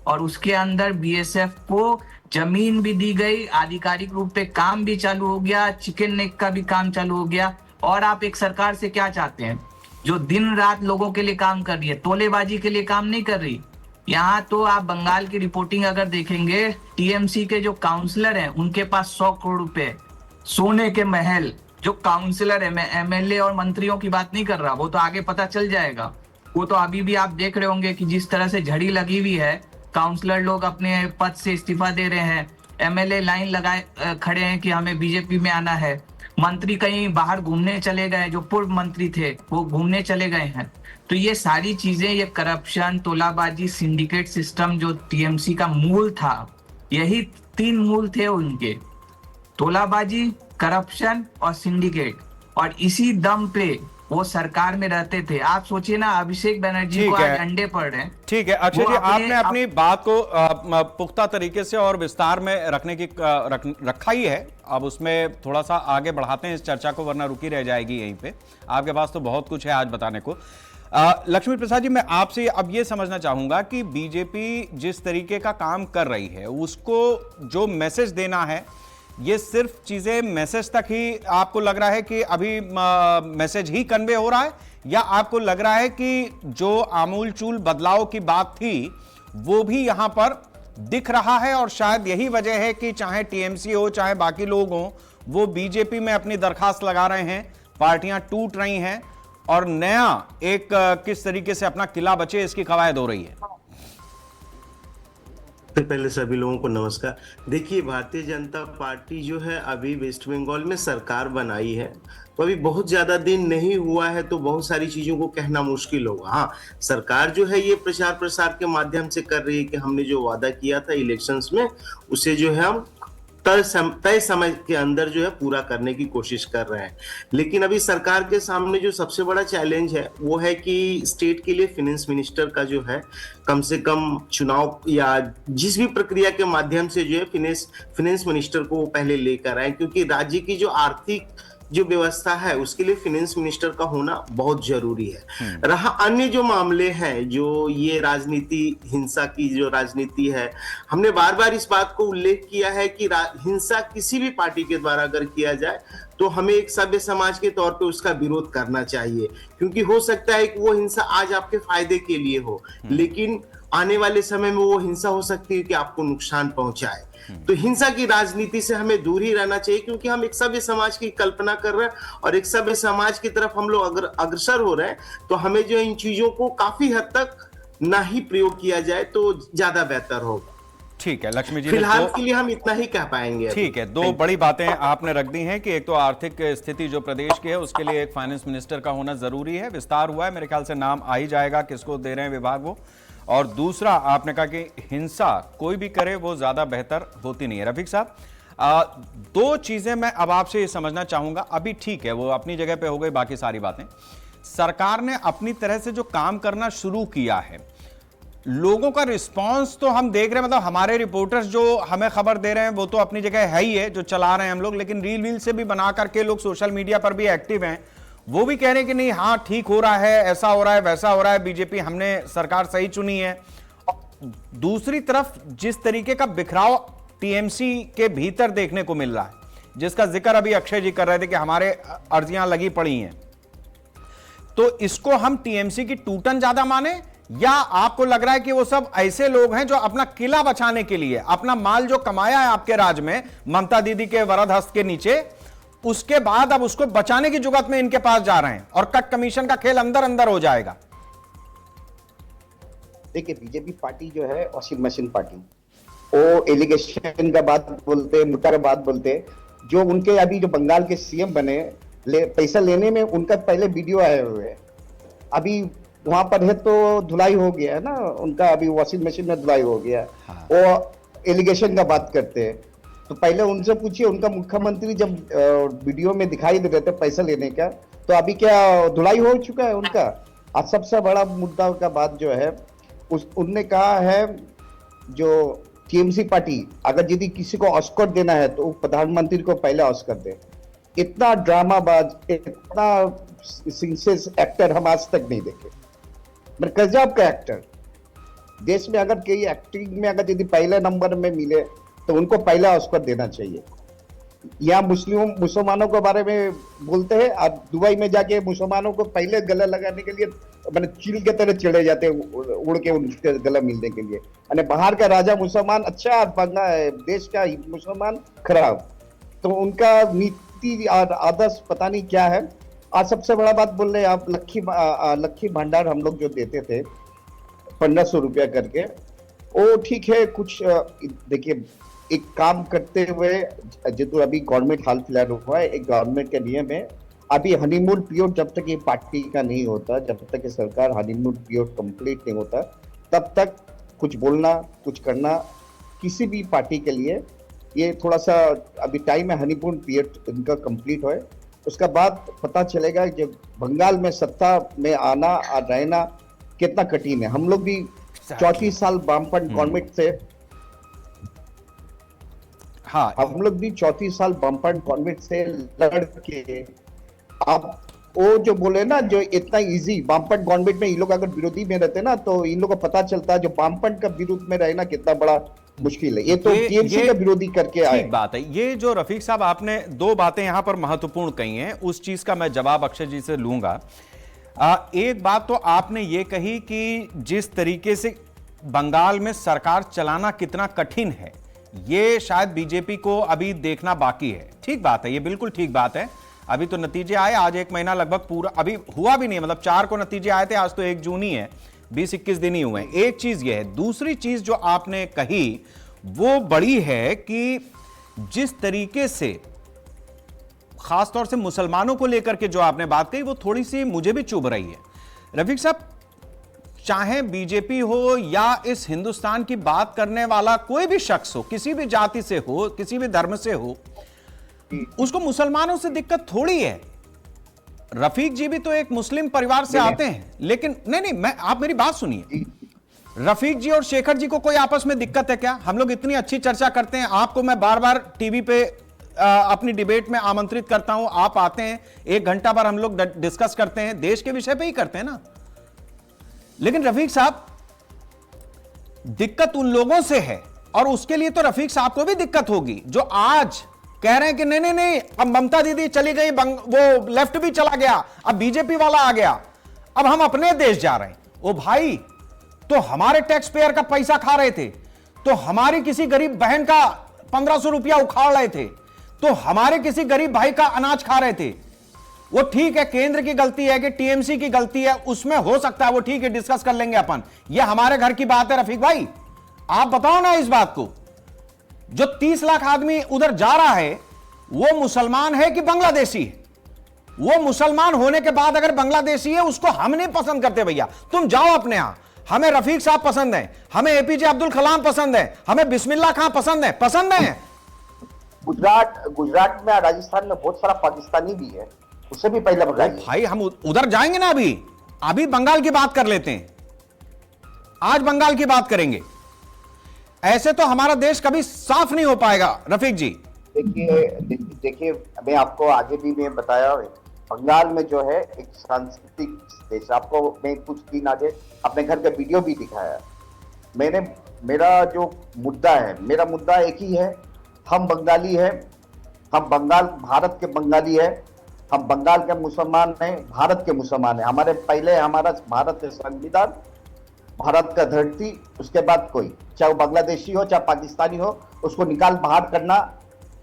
और उसके अंदर बीएसएफ को जमीन भी दी गई, आधिकारिक रूप पे काम भी चालू हो गया, चिकन नेक का भी काम चालू हो गया। और आप एक सरकार से क्या चाहते हैं जो दिन रात लोगों के लिए काम कर रही है, तोलेबाजी के लिए काम नहीं कर रही। यहाँ तो आप बंगाल की रिपोर्टिंग अगर देखेंगे, टीएमसी के जो काउंसलर हैं उनके पास 100 करोड़ रुपए, सोने के महल। जो काउंसलर है, मैं एमएलए और मंत्रियों की बात नहीं कर रहा, वो तो आगे पता चल जाएगा। वो तो अभी भी आप देख रहे होंगे कि जिस तरह से झड़ी लगी हुई है, काउंसलर लोग अपने पद से इस्तीफा दे रहे हैं, एमएलए लाइन लगाए खड़े हैं कि हमें बीजेपी में आना है, मंत्री कहीं बाहर घूमने चले गए, जो पूर्व मंत्री थे वो घूमने चले गए हैं। तो ये सारी चीजें, ये करप्शन, तोलाबाजी, सिंडिकेट सिस्टम जो टीएमसी का मूल था, यही 3 मूल थे उनके, तोलाबाजी, करप्शन और सिंडिकेट, और इसी दम पे वो सरकार में रहते थे। आप सोचिए ना, अभिषेक बनर्जी को आज अंडे पड़ रहे हैं। ठीक है अक्षय जी, आपने अपनी बात को पुख्ता तरीके से और विस्तार में रखने की रखा ही है। अब उसमें थोड़ा सा आगे बढ़ाते हैं इस चर्चा को, वरना रुकी रह जाएगी यहीं पे। आपके पास तो बहुत कुछ है आज बताने को। लक्ष्मी प्रसाद जी, मैं आपसे अब ये समझना चाहूंगा कि बीजेपी जिस तरीके का काम कर रही है, उसको जो मैसेज देना है, ये सिर्फ चीजें मैसेज तक ही आपको लग रहा है कि अभी मैसेज ही कन्वे हो रहा है, या आपको लग रहा है कि जो आमूलचूल बदलाव की बात थी वो भी यहां पर दिख रहा है, और शायद यही वजह है कि चाहे टीएमसी हो चाहे बाकी लोग हों, वो बीजेपी में अपनी दरखास्त लगा रहे हैं, पार्टियां टूट रही हैं और नया एक किस तरीके से अपना किला बचे इसकी कवायद हो रही है? पहले सभी लोगों को नमस्कार। देखिए, भारतीय जनता पार्टी जो है अभी वेस्ट बंगाल में सरकार बनाई है, तो अभी बहुत ज्यादा दिन नहीं हुआ है, तो बहुत सारी चीजों को कहना मुश्किल होगा। हाँ, सरकार जो है ये प्रचार प्रसार के माध्यम से कर रही है कि हमने जो वादा किया था इलेक्शंस में, उसे जो है हम तय समय के अंदर जो है पूरा करने की कोशिश कर रहे हैं। लेकिन अभी सरकार के सामने जो सबसे बड़ा चैलेंज है वो है कि स्टेट के लिए फाइनेंस मिनिस्टर का जो है कम से कम चुनाव या जिस भी प्रक्रिया के माध्यम से जो है फाइनेंस मिनिस्टर को वो पहले लेकर आए, क्योंकि राज्य की जो आर्थिक जो व्यवस्था है उसके लिए फाइनेंस मिनिस्टर का होना बहुत जरूरी है। रहा अन्य जो मामले हैं, जो ये राजनीति, हिंसा की जो राजनीति है, हमने बार बार इस बात को उल्लेख किया है कि हिंसा किसी भी पार्टी के द्वारा अगर किया जाए तो हमें एक सभ्य समाज के तौर पे उसका विरोध करना चाहिए, क्योंकि हो सकता है कि वो हिंसा आज आपके फायदे के लिए हो, लेकिन आने वाले समय में वो हिंसा हो सकती है कि आपको नुकसान पहुंचाए। तो हिंसा की राजनीति से हमें दूर ही रहना चाहिए, क्योंकि हम एक सभ्य समाज की कल्पना कर रहे हैं और एक सभ्य समाज की तरफ हम लोग अगर अग्रसर हो रहे हैं, तो हमें जो इन चीजों को काफी हद तक ना ही प्रयोग किया जाए तो ज्यादा बेहतर होगा। ठीक है लक्ष्मी जी, फिलहाल के लिए हम इतना ही कह पाएंगे। ठीक है, 2 बड़ी बातें आपने रख दी हैं कि एक तो आर्थिक स्थिति जो प्रदेश की है उसके लिए एक फाइनेंस मिनिस्टर का होना जरूरी है, विस्तार हुआ है, मेरे ख्याल से नाम आ ही जाएगा किसको दे रहे हैं विभाग वो। और दूसरा आपने कहा कि हिंसा कोई भी करे वो ज्यादा बेहतर होती नहीं है। रफीक साहब, 2 चीजें मैं अब आपसे ये समझना चाहूंगा। अभी ठीक है, वो अपनी जगह पे हो गई बाकी सारी बातें, सरकार ने अपनी तरह से जो काम करना शुरू किया है, लोगों का रिस्पांस तो हम देख रहे हैं, मतलब हमारे रिपोर्टर्स जो हमें खबर दे रहे हैं वो तो अपनी जगह है ही है, जो चला रहे हैं हम लोग, लेकिन रील वील से भी बना करके लोग सोशल मीडिया पर भी एक्टिव हैं, वो भी कह रहे हैं कि नहीं, हाँ ठीक हो रहा है, ऐसा हो रहा है, वैसा हो रहा है, बीजेपी, हमने सरकार सही चुनी है। दूसरी तरफ जिस तरीके का बिखराव टीएमसी के भीतर देखने को मिल रहा है, जिसका जिक्र अभी अक्षय जी कर रहे थे कि हमारे अर्जियां लगी पड़ी हैं, तो इसको हम टीएमसी की टूटन ज्यादा माने, या आपको लग रहा है कि वो सब ऐसे लोग हैं जो अपना किला बचाने के लिए, अपना माल जो कमाया है आपके राज में ममता दीदी के वरद हस्त के नीचे, उसके बाद अब उसको बचाने की जुगत में इनके पास जा रहे हैं और कट कमीशन का खेल अंदर अंदर हो जाएगा? देखिए, बीजेपी पार्टी जो है वॉशिंग मशीन पार्टी, वो एलिगेशन का बात बोलते, मुद्दा का बात बोलते। जो उनके अभी जो बंगाल के सीएम बने, पैसा लेने में उनका पहले वीडियो आए हुए हैं। अभी वहां पर है तो धुलाई हो गया है ना उनका, अभी वॉशिंग मशीन में धुलाई हो गया है। हाँ। वो एलिगेशन का बात करते हैं, तो पहले उनसे पूछिए, उनका मुख्यमंत्री जब वीडियो में दिखाई दे रहे थे पैसा लेने का, तो अभी क्या धुलाई हो चुका है उनका? आज सबसे बड़ा मुद्दा का बात जो है, उनने कहा है जो टीएमसी पार्टी अगर यदि किसी को ऑस्कर देना है तो प्रधानमंत्री को पहले ऑस्कर दे। इतना ड्रामाबाज, इतना सिंसेस एक्टर हम आज तक नहीं देखे। गजब का एक्टर। देश में अगर कई एक्टिंग में अगर यदि पहले नंबर में मिले तो उनको पहला ऑस्कर देना चाहिए। यहाँ मुसलमानों के बारे में बोलते हैं, अब दुबई में जाके मुसलमानों को पहले गला लगाने के लिए मैंने चील के तरह चढ़े जाते हैं, उड़ के उनके गला मिलने के लिए। यानी बाहर का राजा मुसलमान अच्छा, देश का मुसलमान खराब। तो उनका नीति और आदर्श पता नहीं क्या है। आज सबसे बड़ा बात बोल रहे हैं आप, लक्ष्मी भंडार हम लोग जो देते थे 1500 रुपया करके, वो ठीक है। कुछ देखिए, एक काम करते हुए जो तो अभी गवर्नमेंट हाल फिलहाल हुआ है, एक गवर्नमेंट का नियम है, अभी हनीमून पीरियड जब तक ये पार्टी का नहीं होता, जब तक ये सरकार हनीमून पीरियड कंप्लीट नहीं होता, तब तक कुछ बोलना कुछ करना किसी भी पार्टी के लिए ये थोड़ा सा अभी टाइम है। हनीमून पीरियड इनका कंप्लीट होए, उसका बाद पता चलेगा जब बंगाल में सत्ता में आना और रहना कितना कठिन है। हम लोग भी 34 साल वामपंथ गवर्नमेंट से, हाँ, हम लोग भी 34 साल वामपंथ गवर्नमेंट से लड़ के, अब वो जो बोले ना, जो इतना इजी वामपंथ गवर्नमेंट में ये लोग अगर विरोधी में रहते ना, तो इन लोग को पता चलता जो वामपंथ का विरोध में रहना कितना बड़ा मुश्किल है। ये तो टीएमसी का विरोधी करके आए। ठीक बात है। ये जो रफीक साहब आपने दो बातें यहां पर महत्वपूर्ण कही हैं, उस चीज का मैं जवाब अक्षय जी से लूंगा। एक बात तो आपने ये कही कि जिस तरीके से बंगाल में सरकार चलाना कितना कठिन है, ये शायद बीजेपी को अभी देखना बाकी है। ठीक बात है, ये बिल्कुल ठीक बात है। अभी तो नतीजे आए, आज एक महीना लगभग पूरा अभी हुआ भी नहीं, मतलब 4 को नतीजे आए थे, आज तो 1 जून ही है, 20-21 दिन ही हुए हैं। एक चीज ये है। दूसरी चीज जो आपने कही वो बड़ी है कि जिस तरीके से खासतौर से मुसलमानों को लेकर के जो आपने बात कही, वो थोड़ी सी मुझे भी चुभ रही है। रफीक साहब, चाहे बीजेपी हो या इस हिंदुस्तान की बात करने वाला कोई भी शख्स हो, किसी भी जाति से हो, किसी भी धर्म से हो, उसको मुसलमानों से दिक्कत थोड़ी है। रफीक जी भी तो एक मुस्लिम परिवार से आते हैं, लेकिन नहीं, आप मेरी बात सुनिए। रफीक जी और शेखर जी को कोई आपस में दिक्कत है क्या? हम लोग इतनी अच्छी चर्चा करते हैं, आपको मैं बार बार टीवी पे अपनी डिबेट में आमंत्रित करता हूं, आप आते हैं, 1 घंटा भर हम लोग डिस्कस करते हैं, देश के विषय पे ही करते हैं ना। लेकिन रफीक साहब, दिक्कत उन लोगों से है, और उसके लिए तो रफीक साहब को भी दिक्कत होगी जो आज कह रहे हैं कि नहीं, अब ममता दीदी चली गई, वो लेफ्ट भी चला गया, अब बीजेपी वाला आ गया, अब हम अपने देश जा रहे हैं। ओ भाई, तो हमारे टैक्स पेयर का पैसा खा रहे थे, तो हमारी किसी गरीब बहन का 1500 रुपया उखाड़ रहे थे, तो हमारे किसी गरीब भाई का अनाज खा रहे थे। वो ठीक है, केंद्र की गलती है कि टीएमसी की गलती है, उसमें हो सकता है, वो ठीक है, डिस्कस कर लेंगे अपन। ये हमारे घर की बात है। रफीक भाई, आप बताओ ना इस बात को, जो 30 लाख आदमी उधर जा रहा है, वो मुसलमान है कि बांग्लादेशी है? वो मुसलमान होने के बाद अगर बांग्लादेशी है, उसको हम नहीं पसंद करते भैया, तुम जाओ अपने यहां। हमें रफीक साहब पसंद है, हमें एपीजे अब्दुल कलाम पसंद है, हमें बिस्मिल्लाह खां पसंद है। गुजरात में, राजस्थान में बहुत सारा पाकिस्तानी भी है, उससे भी पहले भगाइए। भाई, हम उधर जाएंगे ना, अभी बंगाल की बात कर लेते हैं, आज बंगाल की बात करेंगे। ऐसे तो हमारा देश कभी साफ नहीं हो पाएगा। रफीक जी, देखिए, मैं आपको आगे भी मैं बताया बंगाल में जो है एक सांस्कृतिक देश, आपको मैं कुछ दिन आगे अपने घर का वीडियो भी दिखाया। मेरा जो मुद्दा है, मेरा मुद्दा एक ही है, हम बंगाली है, हम बंगाल भारत के बंगाली है, हम बंगाल के मुसलमान हैं, भारत के मुसलमान हैं। हमारे पहले हमारा भारत का संविधान, भारत का धरती, उसके बाद कोई, चाहे वो बांग्लादेशी हो चाहे पाकिस्तानी हो, उसको निकाल बाहर करना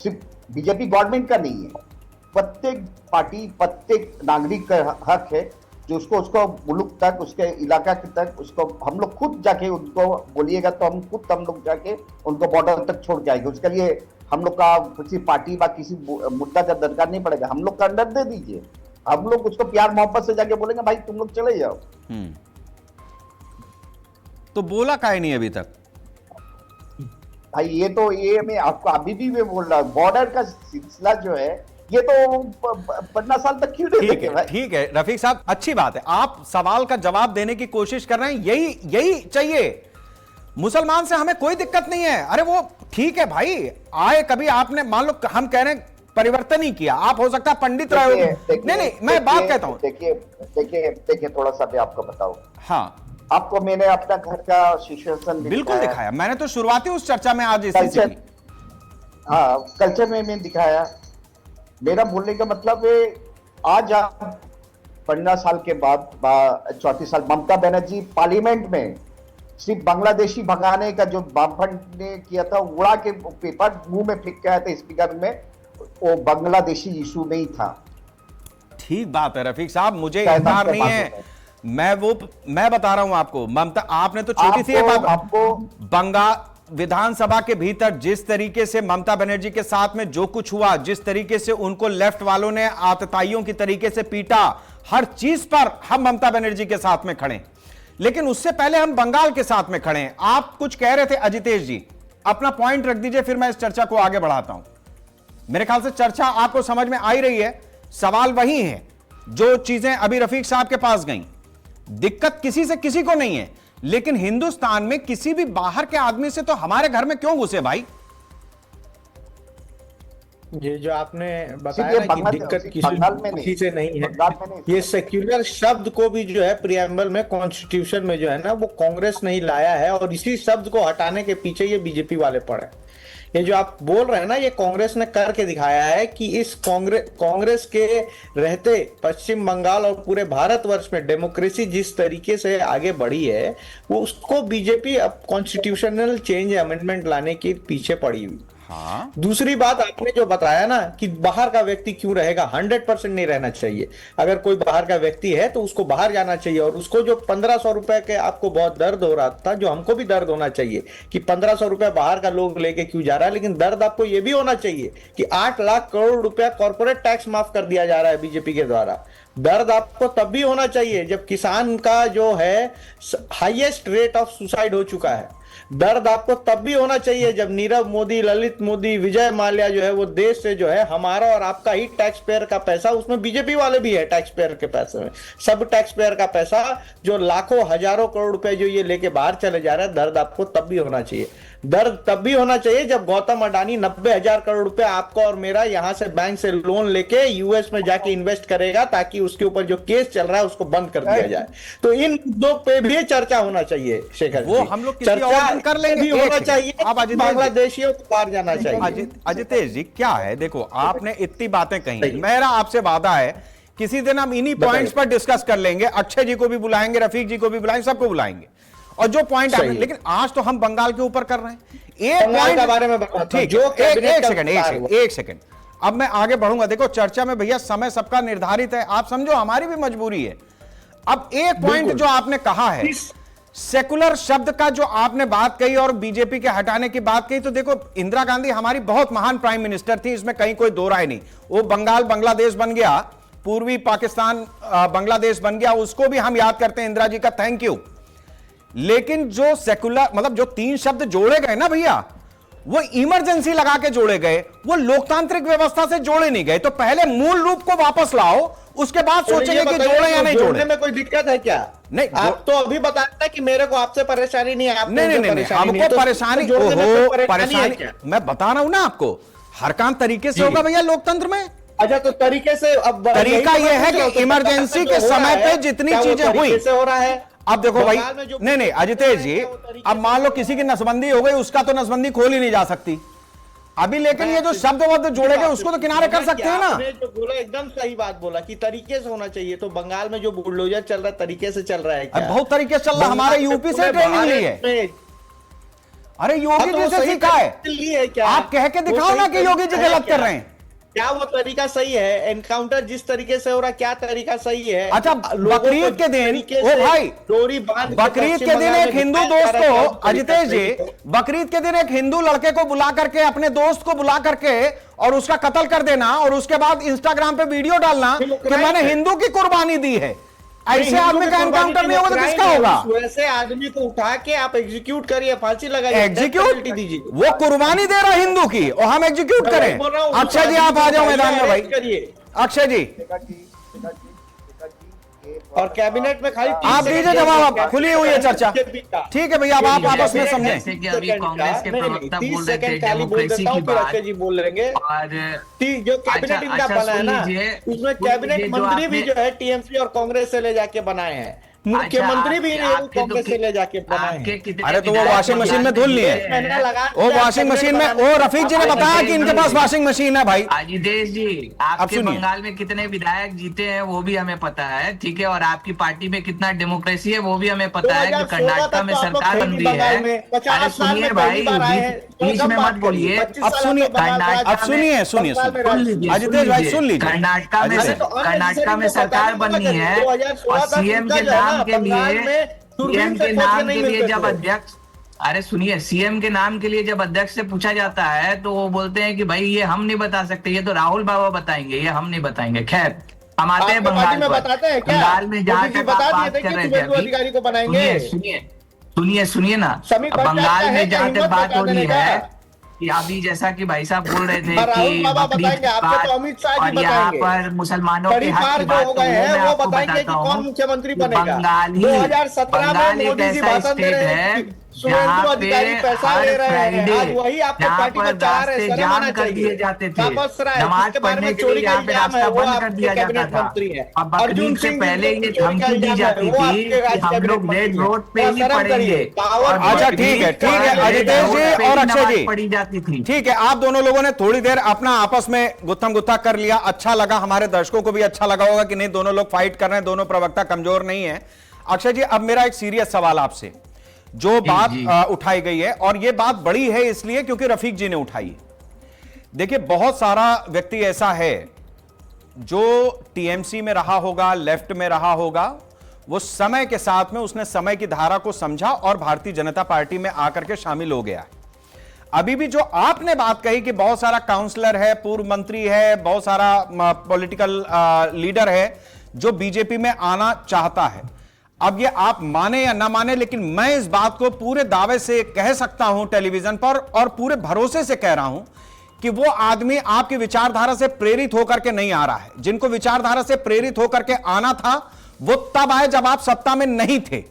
सिर्फ बीजेपी गवर्नमेंट का नहीं है, प्रत्येक पार्टी, प्रत्येक नागरिक का हक है जो उसको मुल्क तक, उसके इलाका तक, उसको हम लोग खुद जाके उनको बोलिएगा तो हम लोग जाके उनको बॉर्डर तक छोड़ जाएंगे। उसके लिए हम लोग का किसी पार्टी या किसी मुद्दा का दरकार नहीं पड़ेगा, हम लोग का अंडर दे दीजिए, हम लोग उसको प्यार मोहब्बत से जाके बोलेंगे भाई तुम लोग चले जाओ। तो बोला काहे नहीं अभी तक? भाई ये मैं आपको अभी भी मैं बोल रहा हूँ, बॉर्डर का सिलसिला जो है ये तो 50 साल तक क्यों नहीं देखे भाई? ठीक है रफीक साहब, अच्छी बात है, आप सवाल का जवाब देने की कोशिश कर रहे हैं, यही चाहिए। मुसलमान से हमें कोई दिक्कत नहीं है, अरे वो ठीक है भाई, आए कभी आपने, मान लो हम कह रहे हैं परिवर्तन ही किया, आप हो सकता है पंडित रहे हो, नहीं मैं बात कहता हूं। देखिए थोड़ा सा भी आपको बताओ। हाँ, आपको मैंने अपना घर का शीर्षण बिल्कुल दिखाया, मैंने तो शुरुआती उस चर्चा में आज कल्चर में मैंने दिखाया। मेरा बोलने का मतलब है, आज आप 15 साल के बाद 34 साल ममता बनर्जी पार्लियामेंट में सिर्फ बांग्लादेशी भगाने का जो वामफ्रंट ने किया था, उड़ा के पेपर मुंह में फेंक के आए थे स्पीकर में, वो बांग्लादेशी इशू नहीं था। ठीक बात है रफीक साहब, मुझे इनकार नहीं है, मैं बता रहा हूं आपको, ममता आपने तो छोटी सी बात, आपको बंगाल विधानसभा के भीतर जिस तरीके से ममता बनर्जी के साथ में जो कुछ हुआ, जिस तरीके से उनको लेफ्ट वालों ने आतताइयों की तरीके से पीटा, हर चीज पर हम ममता बनर्जी के साथ में खड़े, लेकिन उससे पहले हम बंगाल के साथ में खड़े हैं। आप कुछ कह रहे थे अजितेश जी, अपना पॉइंट रख दीजिए, फिर मैं इस चर्चा को आगे बढ़ाता हूं। मेरे ख्याल से चर्चा आपको समझ में आ ही रही है, सवाल वही है जो चीजें अभी रफीक साहब के पास गई। दिक्कत किसी से किसी को नहीं है, लेकिन हिंदुस्तान में किसी भी बाहर के आदमी से तो हमारे घर में क्यों घुसे भाई? ये जो आपने बताया ना कि दिक्कत किसी से नहीं है, ये सेक्युलर शब्द को भी जो है प्रियम्बल में, कॉन्स्टिट्यूशन में जो है ना, वो कांग्रेस नहीं लाया है, और इसी शब्द को हटाने के पीछे ये बीजेपी वाले पड़े। ये जो आप बोल रहे हैं ना, ये कांग्रेस ने करके दिखाया है कि इस कांग्रेस के रहते पश्चिम बंगाल और पूरे भारतवर्ष में डेमोक्रेसी जिस तरीके से आगे बढ़ी है, वो उसको बीजेपी अब कॉन्स्टिट्यूशनल चेंज अमेंडमेंट लाने के पीछे पड़ी हुई। हाँ। दूसरी बात आपने जो बताया ना कि बाहर का व्यक्ति क्यों रहेगा, 100% नहीं रहना चाहिए। अगर कोई बाहर का व्यक्ति है तो उसको बाहर जाना चाहिए, और उसको जो 1500 रुपए के आपको बहुत दर्द हो रहा था, जो हमको भी दर्द होना चाहिए कि 1500 रुपए बाहर का लोग लेके क्यों जा रहा है, लेकिन दर्द आपको यह भी होना चाहिए कि 8 लाख करोड़ रुपया कॉर्पोरेट टैक्स माफ कर दिया जा रहा है बीजेपी के द्वारा। दर्द आपको तब भी होना चाहिए जब किसान का जो है हाईएस्ट रेट ऑफ सुसाइड हो चुका है। दर्द आपको तब भी होना चाहिए जब नीरव मोदी, ललित मोदी, विजय माल्या जो है वो देश से जो है हमारा और आपका ही टैक्स पेयर का पैसा, उसमें बीजेपी वाले भी है टैक्स पेयर के पैसे में, सब टैक्स पेयर का पैसा जो लाखों हजारों करोड़ रुपए जो ये लेके बाहर चले जा रहा है, दर्द आपको तब भी होना चाहिए। दर्द तब भी होना चाहिए जब गौतम अडानी 90,000 करोड़ रुपए आपका और मेरा यहां से बैंक से लोन लेके यूएस में जाके इन्वेस्ट करेगा ताकि उसके ऊपर जो केस चल रहा है उसको बंद कर दिया जाए। तो इन मुद्दों पे भी चर्चा होना चाहिए शेखर, वो हम लोग किसी और दिन कर लेंगे। होना चाहिए, बांग्लादेशियों को बाहर जाना चाहिए। अजितेश जी क्या है, देखो आपने इतनी बातें कही, मेरा आपसे वादा है किसी दिन हम इन्हीं पॉइंट्स पर डिस्कस कर लेंगे, अक्षय जी को भी बुलाएंगे, रफीक जी को भी बुलाएंगे, सबको बुलाएंगे, और जो पॉइंट है, लेकिन आज तो हम बंगाल के ऊपर कर रहे हैं। एक पॉइंट के बारे में ठीक, एक सेकंड, अब मैं आगे बढ़ूंगा। देखो चर्चा में भैया समय सबका निर्धारित है, आप समझो हमारी भी मजबूरी है। अब एक पॉइंट जो आपने कहा है, सेकुलर शब्द का जो आपने बात कही और बीजेपी के हटाने की बात कही, तो देखो इंदिरा गांधी हमारी बहुत महान प्राइम मिनिस्टर थी, इसमें कहीं कोई दो राय नहीं। वो बंगाल बांग्लादेश बन गया, पूर्वी पाकिस्तान बांग्लादेश बन गया, उसको भी हम याद करते हैं इंदिरा जी का, थैंक यू। लेकिन जो सेकुलर मतलब जो 3 शब्द जोड़े गए ना भैया, वो इमरजेंसी लगा के जोड़े गए, वो लोकतांत्रिक व्यवस्था से जोड़े नहीं गए। तो पहले मूल रूप को वापस लाओ, उसके बाद सोचेंगे कि जोड़े या नहीं जोड़े। में कोई दिक्कत है क्या? नहीं, आप तो अभी बताते कि मेरे को आपसे परेशानी नहीं है। नहीं, हमको परेशानी, परेशानी मैं बता रहा हूं ना आपको, हर काम तरीके से होगा भैया लोकतंत्र में। अच्छा, तो तरीके से अब तरीका यह है कि इमरजेंसी के समय पे जितनी चीजें हुई से हो रहा है। अब देखो भाई, बंगाल में जो नहीं अजितेश जी, अब मान लो किसी की नसबंदी हो गई, उसका तो नसबंदी खोल ही नहीं जा सकती अभी, लेकिन ये जो शब्द वब्द जोड़े गए उसको तो किनारे कर सकते हैं ना। आपने जो बोला एकदम सही बात बोला कि तरीके से होना चाहिए। तो बंगाल में जो बुलडोजर चल रहा है तरीके से चल रहा है क्या? बहुत तरीके से चल रहा है। हमारे यूपी से ट्रेनिंग ली है। अरे योगी जी से सीखा है। आप कह के दिखाओ ना कि योगी जी गलत कर रहे हैं। क्या वो तरीका सही है? एनकाउंटर जिस तरीके से हो रहा है, क्या तरीका सही है? अच्छा, बकरीद के दिन ओ भाई, डोरी बांध बकरीद के दिन एक हिंदू दोस्त को, अजितेश जी, बकरीद के दिन एक हिंदू लड़के को बुला करके, अपने दोस्त को बुला करके और उसका कत्ल कर देना, और उसके बाद इंस्टाग्राम पे वीडियो डालना कि मैंने हिंदू की कुर्बानी दी है, ऐसे आदमी का एनकाउंटर नहीं होगा तो किसका होगा? वैसे आदमी को उठा के आप एग्जीक्यूट करिए, फांसी लगाइए, एग्जीक्यूट दीजिए। वो कुर्बानी दे रहा हिंदू की और हम एग्जीक्यूट करें? अक्षय जी आप आ जाओ मैदान में भाई। अक्षय जी और कैबिनेट में खाली आप दीजिए जवाब, आप खुली हुई है चर्चा। ठीक है भैया, अब आप आपस में समझें। जैसे कि अभी कांग्रेस के प्रवक्ता बोल रहे थे डेमोक्रेसी की बात, जी बोल लेंगे, और जो कैबिनेट इनका बना है ना, उसमें कैबिनेट मंत्री भी जो है टीएमसी और कांग्रेस से ले जाके बनाए हैं, मुख्यमंत्री भी कांग्रेस से ले जाके बनाए हैं। अरे तो वो वॉशिंग मशीन में धुल लिए, वो वॉशिंग मशीन में, वो रफीक जी ने बताया कि इनके पास वॉशिंग मशीन है भाई। अजितेश जी, आपके बंगाल में कितने विधायक जीते हैं वो भी हमें पता है, ठीक है, और आपकी पार्टी में कितना डेमोक्रेसी है वो भी हमें पता है कि कर्नाटक में सरकार बन रही है। अरे सुनिए भाई, बीच में मत बोलिए। अब सुनिए, अब सुनिए सुनिए अजितेश भाई सुन लीजिए। कर्नाटका में सरकार बनी है और सीएम के नाम के लिए जब अध्यक्ष, अरे सुनिए, सीएम के नाम के लिए जब अध्यक्ष से पूछा जाता है तो वो बोलते हैं कि भाई ये हम नहीं बता सकते, ये तो राहुल बाबा बताएंगे, ये हम नहीं बताएंगे। खैर, हम आते हैं बंगाल में। बंगाल में जहाँ तक आप बात कर रहे थे, सुनिए ना, बंगाल में जहाँ तक बात हो रही है कि अभी जैसा कि भाई साहब बोल रहे थे कि बकरीद और यहाँ पर मुसलमानों के हक की बात, वो बताएंगे कि कौन मुख्यमंत्री बनेगा। बंगाल एक ऐसा स्टेट है जहाँ पे हर फ्राइडे जहाँ पर रास्ते जाम कर दिए जाते थे, नमाज पढ़ने के लिए यहाँ पे रास्ता बंद कर दिया जाता था। अब बकरीद से पहले ये धमकी दी जाती थी कि हम लोग रेड रोड पे ही पड़ेंगे। अच्छा ठीक है अजितेश जी और अक्षय जी, पड़ी जाती थी। ठीक है, आप दोनों लोगों ने थोड़ी देर अपना आपस में गुत्थम गुत्था कर लिया, अच्छा लगा, हमारे दर्शकों को भी अच्छा लगा होगा कि नहीं दोनों लोग फाइट कर रहे हैं, दोनों प्रवक्ता कमजोर नहीं है। अक्षय जी, अब मेरा एक सीरियस सवाल आपसे, जो बात उठाई गई है, और यह बात बड़ी है इसलिए क्योंकि रफीक जी ने उठाई। देखिए, बहुत सारा व्यक्ति ऐसा है जो टीएमसी में रहा होगा, लेफ्ट में रहा होगा, वो समय के साथ में उसने समय की धारा को समझा और भारतीय जनता पार्टी में आकर के शामिल हो गया। अभी भी जो आपने बात कही कि बहुत सारा काउंसलर है, पूर्व मंत्री है, बहुत सारा पॉलिटिकल लीडर है जो बीजेपी में आना चाहता है। अब ये आप माने या ना माने, लेकिन मैं इस बात को पूरे दावे से कह सकता हूं टेलीविजन पर और पूरे भरोसे से कह रहा हूं कि वो आदमी आपकी विचारधारा से प्रेरित होकर के नहीं आ रहा है। जिनको विचारधारा से प्रेरित होकर के आना था वो तब आए जब आप सत्ता में नहीं थे,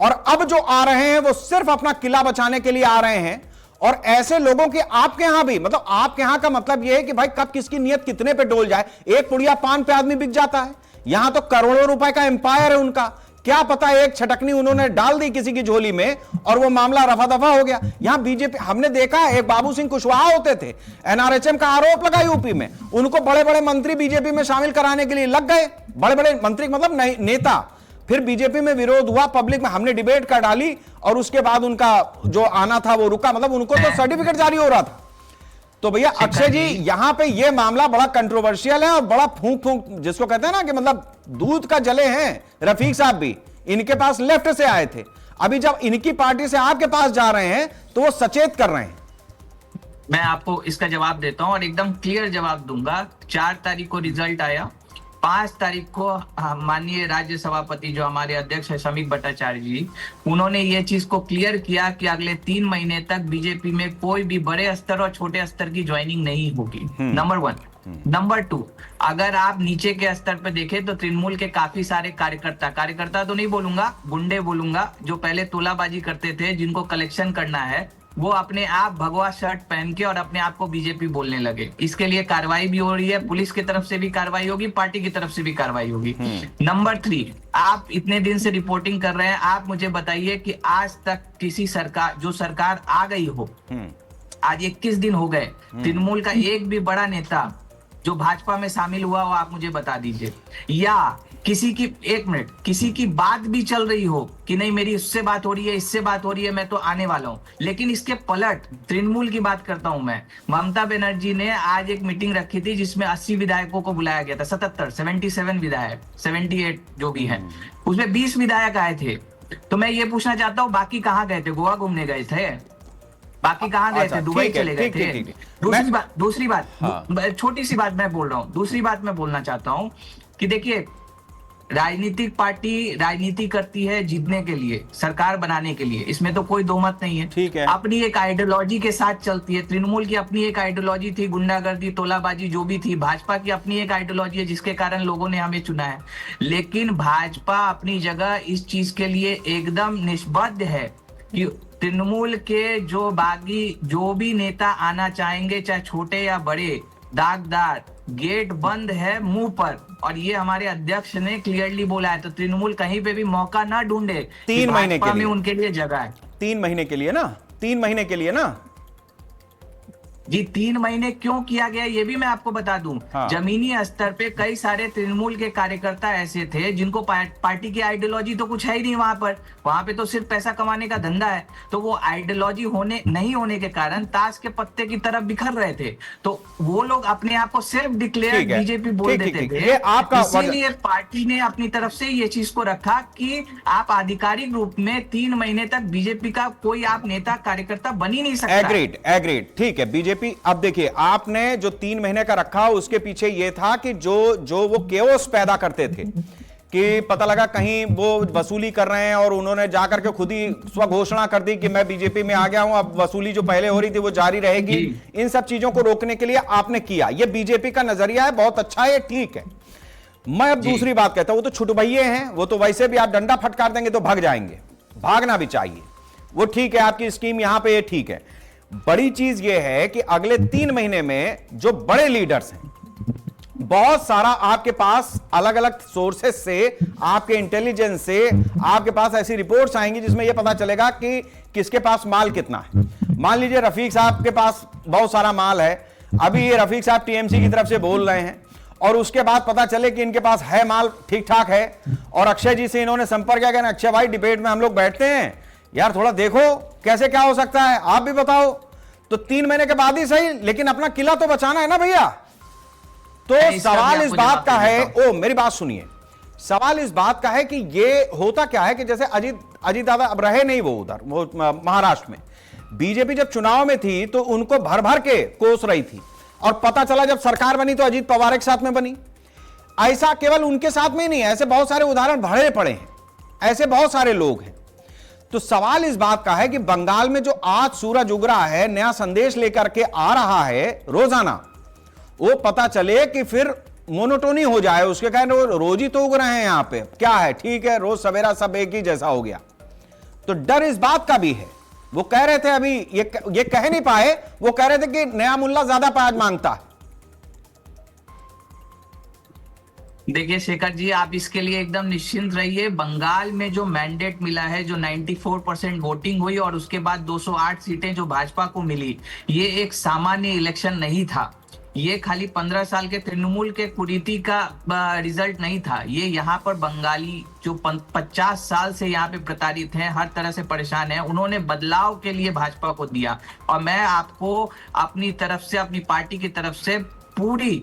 और अब जो आ रहे हैं वो सिर्फ अपना किला बचाने के लिए आ रहे हैं। और ऐसे लोगों की आपके यहां भी, मतलब आपके यहां का मतलब यह है कि भाई कब किसकी नीयत कितने पे डोल जाए। एक पुड़िया पान पे आदमी बिक जाता है, यहां तो करोड़ों रुपए का एम्पायर है उनका। क्या पता एक छटकनी उन्होंने डाल दी किसी की झोली में और वो मामला रफा दफा हो गया। यहां बीजेपी, हमने देखा एक बाबू सिंह कुशवाहा होते थे, एनआरएचएम का आरोप लगा यूपी में, उनको बड़े बड़े मंत्री बीजेपी में शामिल कराने के लिए लग गए, बड़े बड़े मंत्री मतलब नेता। फिर बीजेपी में विरोध हुआ, पब्लिक में हमने डिबेट कर डाली और उसके बाद उनका जो आना था वो रुका, मतलब उनको तो सर्टिफिकेट जारी हो रहा था। तो भैया अक्षय जी, यहां पे ये मामला बड़ा कंट्रोवर्शियल है और बड़ा फूंक फूंक जिसको कहते हैं ना कि मतलब दूध का जले हैं। रफीक साहब भी इनके पास लेफ्ट से आए थे, अभी जब इनकी पार्टी से आपके पास जा रहे हैं तो वो सचेत कर रहे हैं। मैं आपको इसका जवाब देता हूं और एकदम क्लियर जवाब दूंगा। 4 तारीख को रिजल्ट आया, 5 तारीख को माननीय राज्य सभापति जो हमारे अध्यक्ष है शमीक भट्टाचार्य जी, उन्होंने ये चीज को क्लियर किया कि अगले 3 महीने तक बीजेपी में कोई भी बड़े स्तर और छोटे स्तर की ज्वाइनिंग नहीं होगी। नंबर 1। नंबर 2, अगर आप नीचे के स्तर पे देखें तो तृणमूल के काफी सारे कार्यकर्ता तो नहीं बोलूंगा, गुंडे बोलूंगा, जो पहले तोलाबाजी करते थे, जिनको कलेक्शन करना है, वो अपने आप भगवा शर्ट पहन के और अपने आप को बीजेपी बोलने लगे। इसके लिए कार्रवाई भी हो रही है, पुलिस की तरफ से भी कार्रवाई होगी, पार्टी की तरफ से भी कार्रवाई होगी। नंबर 3, आप इतने दिन से रिपोर्टिंग कर रहे हैं, आप मुझे बताइए कि आज तक किसी सरकार, जो सरकार आ गई हो, आज 21 दिन हो गए, तृणमूल का एक भी बड़ा नेता जो भाजपा में शामिल हुआ हो आप मुझे बता दीजिए, या किसी की, एक मिनट, किसी की बात भी चल रही हो कि नहीं मेरी उससे बात हो रही है, इससे बात हो रही है, मैं तो आने वाला हूं। लेकिन इसके पलट तृणमूल की बात करता हूं मैं, ममता बनर्जी ने आज एक मीटिंग रखी थी जिसमें 80 विधायकों को बुलाया गया था, 77 विधायक, 78 जो भी है, उसमें 20 विधायक आए थे। तो मैं ये पूछना चाहता हूँ, बाकी कहाँ गए थे? गोवा घूमने गए थे? बाकी कहाँ गए थे? दुबई चले गए थे? दूसरी बात, छोटी सी बात मैं बोल रहा हूँ, दूसरी बात मैं बोलना चाहता हूँ कि देखिए, राजनीतिक पार्टी राजनीति करती है जीतने के लिए, सरकार बनाने के लिए, इसमें तो कोई दो मत नहीं है। ठीक है, अपनी एक आइडियोलॉजी के साथ चलती है। तृणमूल की अपनी एक आइडियोलॉजी थी, गुंडागर्दी, तोलाबाजी जो भी थी। भाजपा की अपनी एक आइडियोलॉजी है जिसके कारण लोगों ने हमें चुना है। लेकिन भाजपा अपनी जगह इस चीज के लिए एकदम निष्बद्ध है कि तृणमूल के जो बागी जो भी नेता आना चाहेंगे, चाहे छोटे या बड़े, दागदार, गेट बंद है मुंह पर, और ये हमारे अध्यक्ष ने क्लियरली बोला है। तो तृणमूल कहीं पे भी मौका ना ढूंढे। 3 महीने के लिए, में उनके लिए जगह है। 3 महीने के लिए ना, 3 महीने के लिए ना जी, 3 महीने क्यों किया गया ये भी मैं आपको बता दूं। हाँ। जमीनी स्तर पे कई सारे तृणमूल के कार्यकर्ता ऐसे थे जिनको पार्टी की आइडियोलॉजी तो कुछ है ही नहीं वहां पे तो सिर्फ पैसा कमाने का धंधा है। तो वो आइडियोलॉजी नहीं होने के कारण ताश के पत्ते की तरफ बिखर रहे थे। तो वो लोग अपने आप को सिर्फ डिक्लेयर बीजेपी बोल देते थे। इसीलिए पार्टी ने अपनी तरफ से ये चीज को रखा कि आप आधिकारिक रूप में 3 महीने तक बीजेपी का कोई आप नेता कार्यकर्ता बन ही नहीं सकता। एग्रीड, ठीक है। बीजेपी, अब देखिए, आपने जो 3 महीने का रखा उसके पीछे यह था कि जो वो केओस पैदा करते थे कि पता लगा कहीं वो वसूली कर रहे हैं, और उन्होंने जाकर के खुद ही स्व घोषणा कर दी कि मैं बीजेपी में आ गया हूं, अब वसूली जो पहले हो रही थी वो जारी रहेगी। इन सब चीजों को रोकने के लिए आपने किया। ये बीजेपी का नजरिया है, बहुत अच्छा है, ठीक है। मैं अब दूसरी बात कहता हूं, वो तो छुटभइये हैं, वो तो वैसे भी आप डंडा फटकार देंगे तो भाग जाएंगे, भागना भी चाहिए, वो ठीक है, आपकी स्कीम यहां पे ये ठीक है। बड़ी चीज ये है कि अगले 3 महीने में जो बड़े लीडर्स हैं, बहुत सारा आपके पास अलग अलग सोर्सेस से, आपके इंटेलिजेंस से आपके पास ऐसी रिपोर्ट्स आएंगी जिसमें यह पता चलेगा कि किसके पास माल कितना है। मान लीजिए रफीक साहब के पास बहुत सारा माल है, अभी ये रफीक साहब टीएमसी की तरफ से बोल रहे हैं, और उसके बाद पता चले कि इनके पास है माल ठीक ठाक है, और अक्षय जी से इन्होंने संपर्क किया कि अक्षय भाई डिबेट में हम लोग बैठते हैं यार, थोड़ा देखो कैसे क्या हो सकता है, आप भी बताओ। तो 3 महीने के बाद ही सही, लेकिन अपना किला तो बचाना है ना भैया। तो सवाल इस बात का है, मेरी बात सुनिए, सवाल इस बात का है कि ये होता क्या है कि जैसे अजीत दादा अब रहे नहीं, वो उधर वो महाराष्ट्र में, बीजेपी जब चुनाव में थी तो उनको भर भर के कोस रही थी, और पता चला जब सरकार बनी तो अजीत पवार के साथ में बनी। ऐसा केवल उनके साथ में ही नहीं है, ऐसे बहुत सारे उदाहरण भरे पड़े हैं, ऐसे बहुत सारे लोग हैं। तो सवाल इस बात का है कि बंगाल में जो आज सूरज उग रहा है, नया संदेश लेकर के आ रहा है रोजाना, वो पता चले कि फिर मोनोटोनी हो जाए, उसके कारण रोज ही तो उग रहे हैं यहां पे, क्या है, ठीक है, रोज सवेरा सब एक ही जैसा हो गया। तो डर इस बात का भी है। वो कह रहे थे, अभी ये कह नहीं पाए, वो कह रहे थे कि नया मुल्ला ज्यादा प्याज मांगता है। देखिए शेखर जी, आप इसके लिए एकदम निश्चिंत रहिए। बंगाल में जो मैंडेट मिला है, जो 94% वोटिंग हुई और उसके बाद 208 सीटें जो भाजपा को मिली, ये एक सामान्य इलेक्शन नहीं था। ये खाली 15 साल के तृणमूल के कुरीति का रिजल्ट नहीं था। ये यहाँ पर बंगाली जो 50 साल से यहाँ पे प्रताड़ित हैं, हर तरह से परेशान हैं, उन्होंने बदलाव के लिए भाजपा को दिया। और मैं आपको अपनी तरफ से, अपनी पार्टी की तरफ से पूरी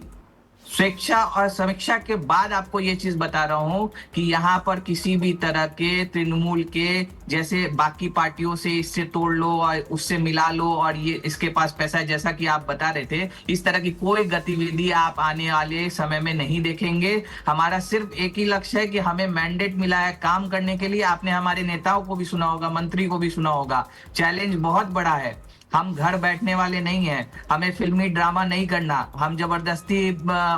स्वेच्छा और समीक्षा के बाद आपको ये चीज बता रहा हूं कि यहाँ पर किसी भी तरह के तृणमूल के जैसे बाकी पार्टियों से इससे तोड़ लो और उससे मिला लो और ये इसके पास पैसा है, जैसा कि आप बता रहे थे, इस तरह की कोई गतिविधि आप आने वाले समय में नहीं देखेंगे। हमारा सिर्फ एक ही लक्ष्य है कि हमें मैंडेट मिला है काम करने के लिए। आपने हमारे नेताओं को भी सुना होगा, मंत्री को भी सुना होगा, चैलेंज बहुत बड़ा है। हम घर बैठने वाले नहीं हैं, हमें फिल्मी ड्रामा नहीं करना, हम जबरदस्ती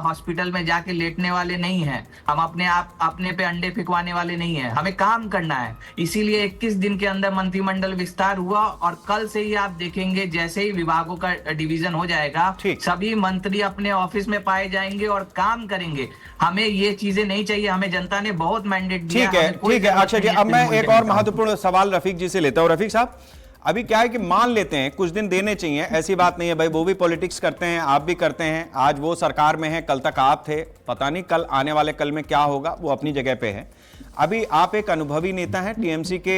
हॉस्पिटल में जाके लेटने वाले नहीं हैं, हम अपने पे अंडे फेंकवाने वाले नहीं हैं, हमें काम करना है। इसीलिए 21 दिन के अंदर मंत्रिमंडल विस्तार हुआ और कल से ही आप देखेंगे जैसे ही विभागों का डिवीजन हो जाएगा सभी मंत्री अपने ऑफिस में पाए जाएंगे और काम करेंगे। हमें ये चीजें नहीं चाहिए, हमें जनता ने बहुत मैंडेट दिया। ठीक है अक्षय जी, अब मैं एक और महत्वपूर्ण सवाल रफीक जी से लेता हूं। रफीक साहब, अभी क्या है कि मान लेते हैं कुछ दिन देने चाहिए, ऐसी बात नहीं है भाई, वो भी पॉलिटिक्स करते हैं, आप भी करते हैं, आज वो सरकार में है, कल तक आप थे, पता नहीं कल आने वाले कल में क्या होगा, वो अपनी जगह पे है। अभी आप एक अनुभवी नेता हैं, टीएमसी के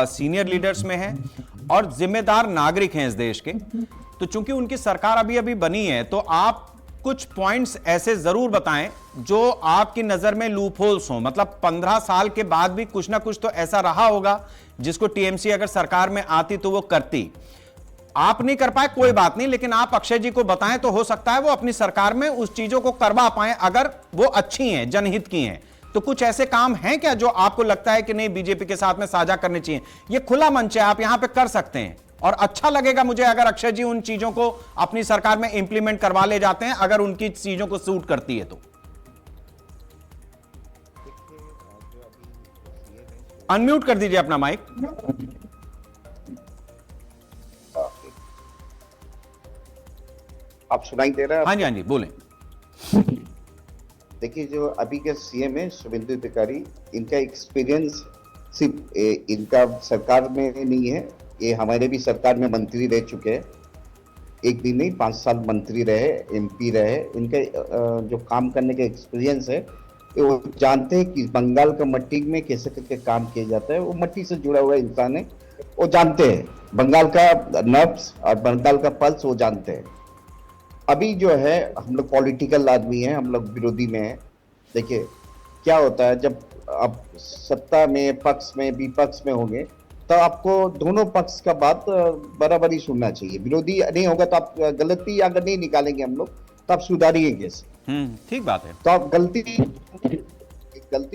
सीनियर लीडर्स में हैं और जिम्मेदार नागरिक हैं इस देश के, तो चूंकि उनकी सरकार अभी अभी बनी है, तो आप कुछ पॉइंट्स ऐसे जरूर बताएं जो आपकी नजर में लूप होल्स हो। मतलब 15 साल के बाद भी कुछ ना कुछ तो ऐसा रहा होगा जिसको टीएमसी अगर सरकार में आती तो वो करती। आप नहीं कर पाए कोई बात नहीं, लेकिन आप अक्षय जी को बताएं तो हो सकता है वो अपनी सरकार में उस चीजों को करवा पाए अगर वो अच्छी हैं, जनहित की हैं। तो कुछ ऐसे काम हैं क्या जो आपको लगता है कि नहीं बीजेपी के साथ में साझा करने चाहिए? ये खुला मंच है, आप यहां पे कर सकते हैं और अच्छा लगेगा मुझे अगर अक्षय जी उन चीजों को अपनी सरकार में इंप्लीमेंट करवा ले जाते हैं, अगर उनकी चीजों को सूट करती है तो। अनम्यूट कर दीजिए अपना माइक। आप सुनाई दे रहे हैं? हाँ जी, हाँ जी, बोलें। देखिए, जो अभी के सीएम है शुभेंदु अधिकारी, इनका एक्सपीरियंस सिर्फ इनका सरकार में नहीं है, ये हमारे भी सरकार में मंत्री रह चुके हैं, एक दिन नहीं 5 साल मंत्री रहे, एमपी रहे। इनके जो काम करने का एक्सपीरियंस है, वो जानते हैं कि बंगाल का मट्टी में कैसे करके काम किया जाता है। वो मट्टी से जुड़ा हुआ इंसान है, वो जानते हैं बंगाल का नब्ज और बंगाल का पल्स, वो जानते हैं। अभी जो है हम लोग पॉलिटिकल आदमी हैं, हम लोग विरोधी में हैं। देखिए क्या होता है, जब आप सत्ता में पक्ष में विपक्ष में होंगे तो आपको दोनों पक्ष का बात बराबर ही सुनना चाहिए। विरोधी नहीं होगा तो आप गलती अगर नहीं निकालेंगे हम लोग तो आप सुधारिए कैसे? ठीक बात है। तो आप गलती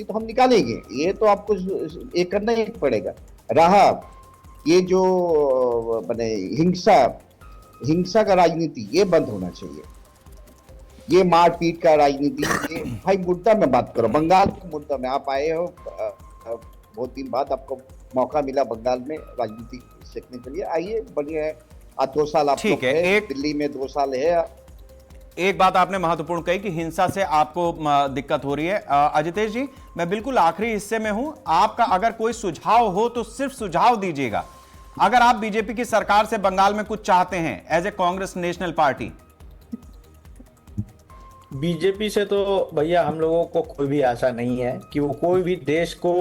तो हम निकालेंगे, ये तो आपको ये करना ही पड़ेगा। रहा ये जो बने हिंसा का राजनीति, ये बंद होना चाहिए। ये मारपीट का राजनीति, ये भाई मुद्दा में बात करो। बंगाल के मुद्दा में आप आए हो, बहुत दिन बाद आपको मौका मिला बंगाल में राजनीति सीखने के लिए, आइए, बढ़िया है। 2 साल आप ठीक है, दिल्ली में 2 साल है। एक बात आपने महत्वपूर्ण कही कि हिंसा से आपको दिक्कत हो रही है। अजितेश जी, मैं बिल्कुल आखिरी हिस्से में हूं, आपका अगर कोई सुझाव हो तो सिर्फ सुझाव दीजिएगा। अगर आप बीजेपी की सरकार से बंगाल में कुछ चाहते हैं as a Congress national party. BJP से तो भैया हम लोगों को कोई भी आशा नहीं है कि वो कोई भी देश को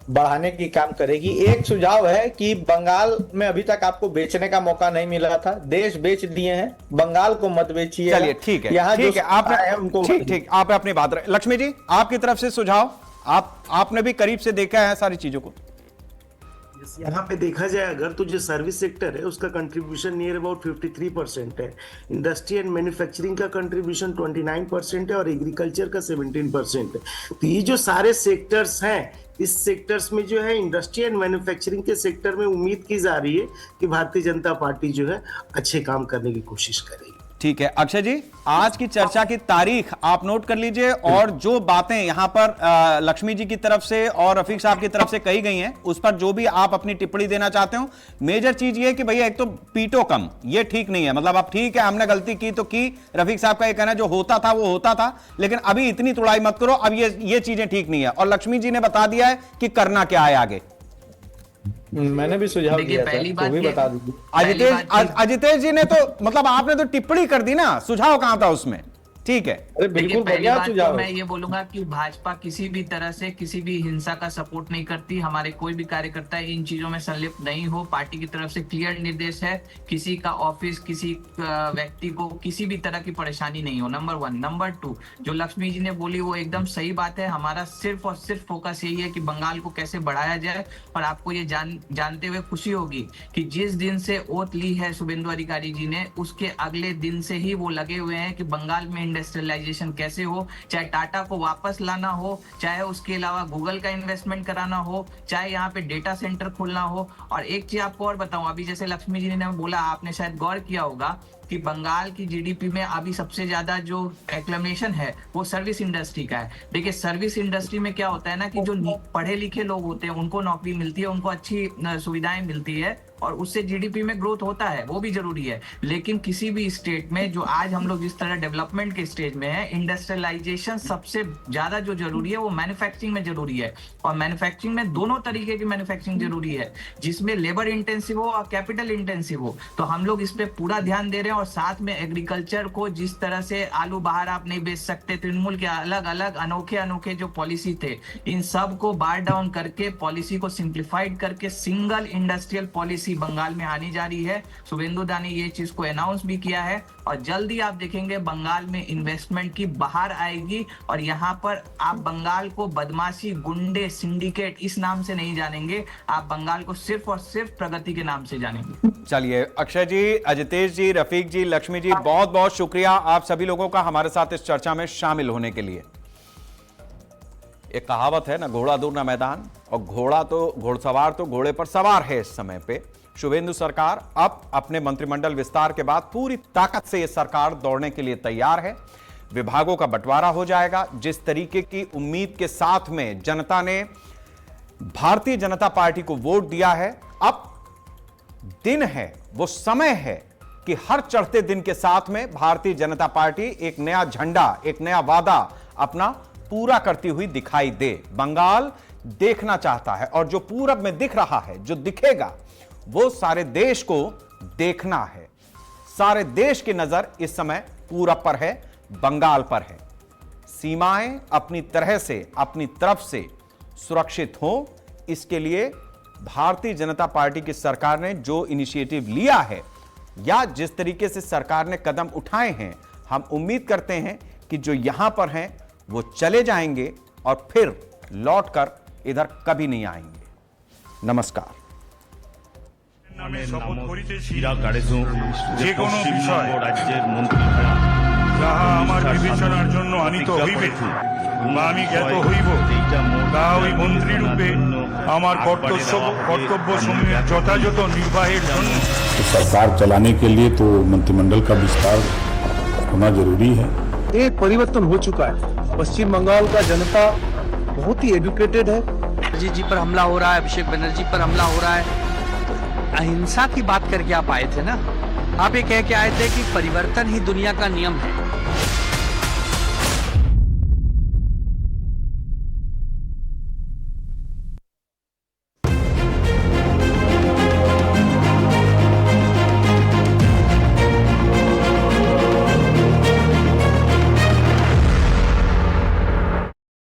बढ़ाने की काम करेगी। एक सुझाव है कि बंगाल में अभी तक आपको बेचने का मौका नहीं मिला था, देश बेच दिए हैं, बंगाल को मत बेचिए। चलिए ठीक है, यहाँ ठीक है, आपने उनको ठीक आप अपनी बात रहे। लक्ष्मी जी, आपकी तरफ से सुझाव, आपने भी करीब से देखा है सारी चीजों को। यहाँ पे देखा जाए अगर तो जो सर्विस सेक्टर है उसका कंट्रीब्यूशन नियर अबाउट 53% है, इंडस्ट्री एंड मैन्युफैक्चरिंग का कंट्रीब्यूशन 29% है और एग्रीकल्चर का 17% है। तो ये जो सारे सेक्टर्स हैं, इस सेक्टर्स में जो है इंडस्ट्री एंड मैन्युफैक्चरिंग के सेक्टर में उम्मीद की जा रही है कि भारतीय जनता पार्टी जो है अच्छे काम करने की कोशिश करेगी। ठीक है अक्षय जी, आज की चर्चा की तारीख आप नोट कर लीजिए और जो बातें यहां पर लक्ष्मी जी की तरफ से और रफीक साहब की तरफ से कही गई हैं उस पर जो भी आप अपनी टिप्पणी देना चाहते हो। मेजर चीज ये कि भैया एक तो पीटो कम, ये ठीक नहीं है। मतलब अब ठीक है हमने गलती की तो की, रफीक साहब का ये कहना जो होता था वो होता था, लेकिन अभी इतनी तुड़ाई मत करो, अब ये चीजें ठीक नहीं है। और लक्ष्मी जी ने बता दिया है कि करना क्या है आगे। मैंने भी सुझाव दिया था, तो भी बता दीजिए। अजितेश जी ने तो मतलब आपने तो टिप्पणी कर दी ना, सुझाव कहां था उसमें? ठीक है, अरे बिल्कुल बढ़िया सुझाव। मैं ये बोलूंगा कि भाजपा किसी भी तरह से किसी भी हिंसा का सपोर्ट नहीं करती। हमारे कोई भी कार्यकर्ता इन चीजों में संलिप्त नहीं हो। पार्टी की तरफ से क्लियर निर्देश है, किसी का ऑफिस, किसी व्यक्ति को किसी भी तरह की परेशानी नहीं हो, नंबर 1। नंबर 2, जो लक्ष्मी जी ने बोली वो एकदम सही बात है। हमारा सिर्फ और सिर्फ फोकस यही है कि बंगाल को कैसे बढ़ाया जाए। और आपको ये जानते हुए खुशी होगी कि जिस दिन से ओथ ली है शुभेंदु अधिकारी जी ने, उसके अगले दिन से ही वो लगे हुए हैं कि बंगाल में इंडस्ट्रियलाइजेशन कैसे हो, चाहे टाटा को वापस लाना हो, चाहे उसके अलावा गूगल का इन्वेस्टमेंट कराना हो, चाहे यहाँ पे डेटा सेंटर खोलना हो। और एक चीज आपको और बताऊं, अभी जैसे लक्ष्मी जी ने बोला, आपने शायद गौर किया होगा कि बंगाल की जीडीपी में अभी सबसे ज्यादा जो एक्लेमेशन है वो सर्विस इंडस्ट्री का है। देखिए सर्विस इंडस्ट्री में क्या होता है ना कि जो पढ़े लिखे लोग होते हैं उनको नौकरी मिलती है, उनको अच्छी सुविधाएं मिलती है और उससे जीडीपी में ग्रोथ होता है, वो भी जरूरी है। लेकिन किसी भी स्टेट में जो आज हम लोग जिस तरह डेवलपमेंट के स्टेज में है, इंडस्ट्रियलाइजेशन सबसे ज्यादा जो जरूरी है वो मैन्युफैक्चरिंग में जरूरी है। और मैन्युफैक्चरिंग में दोनों तरीके की मैन्युफैक्चरिंग जरूरी है, जिसमें लेबर इंटेंसिव हो और कैपिटल इंटेंसिव हो। तो हम लोग इस पे पूरा ध्यान दे रहे हैं। और साथ में एग्रीकल्चर को, जिस तरह से आलू बाहर आप नहीं बेच सकते, तृणमूल के अलग अलग अनोखे जो पॉलिसी थे, इन सब को बार डाउन करके पॉलिसी को सिंप्लीफाइड करके सिंगल इंडस्ट्रियल पॉलिसी बंगाल में आनी जा रही है। शुभेंदु दा ने ये चीज को अनाउंस भी किया है और जल्दी आप देखेंगे बंगाल में इन्वेस्टमेंट की बाहर आएगी। और यहाँ पर आप बंगाल को बदमाशी, गुंडे, सिंडिकेट इस नाम से नहीं जानेंगे, आप बंगाल को सिर्फ और सिर्फ प्रगति के नाम से जानेंगे। चलिए अक्षय जी, अजितेश जी, रफीक जी, लक्ष्मी जी, बहुत बहुत शुक्रिया आप सभी लोगों का हमारे साथ इस चर्चा में शामिल होने के लिए। एक कहावत है ना, घोड़ा दूर ना मैदान, और घोड़सवार तो घोड़े पर सवार है। इस समय पे शुभेंदु सरकार अब अपने मंत्रिमंडल विस्तार के बाद पूरी ताकत से यह सरकार दौड़ने के लिए तैयार है। विभागों का बंटवारा हो जाएगा। जिस तरीके की उम्मीद के साथ में जनता ने भारतीय जनता पार्टी को वोट दिया है, अब दिन है, वो समय है कि हर चढ़ते दिन के साथ में भारतीय जनता पार्टी एक नया झंडा, एक नया वादा अपना पूरा करती हुई दिखाई दे। बंगाल देखना चाहता है और जो पूरब में दिख रहा है, जो दिखेगा, वो सारे देश को देखना है। सारे देश की नजर इस समय पूरब पर है, बंगाल पर है। सीमाएं अपनी तरह से, अपनी तरफ से सुरक्षित हो, इसके लिए भारतीय जनता पार्टी की सरकार ने जो इनिशिएटिव लिया है या जिस तरीके से सरकार ने कदम उठाए हैं, हम उम्मीद करते हैं कि जो यहां पर हैं वो चले जाएंगे और फिर लौटकर इधर कभी नहीं आएंगे। नमस्कार। আমি শপথ করিতেছি যে কোনো বিষয় যাহা আমার বিবেচনার জন্য আনিত হইবে বা আমি জ্ঞাত হইব, তাহা ওই মন্ত্রী রূপে আমার কর্তব্য সমূহের যথাযথ নির্বাহের জন্য। सरकार चलाने के लिए तो मंत्रिमंडल का विस्तार होना जरूरी है। एक परिवर्तन हो चुका है। पश्चिम बंगाल का जनता बहुत ही एजुकेटेड है। बनर्जी जी पर हमला हो रहा है, अभिषेक बनर्जी पर हमला हो रहा है, अहिंसा की बात करके आप आए थे ना। आप ये कह के आए थे कि परिवर्तन ही दुनिया का नियम है।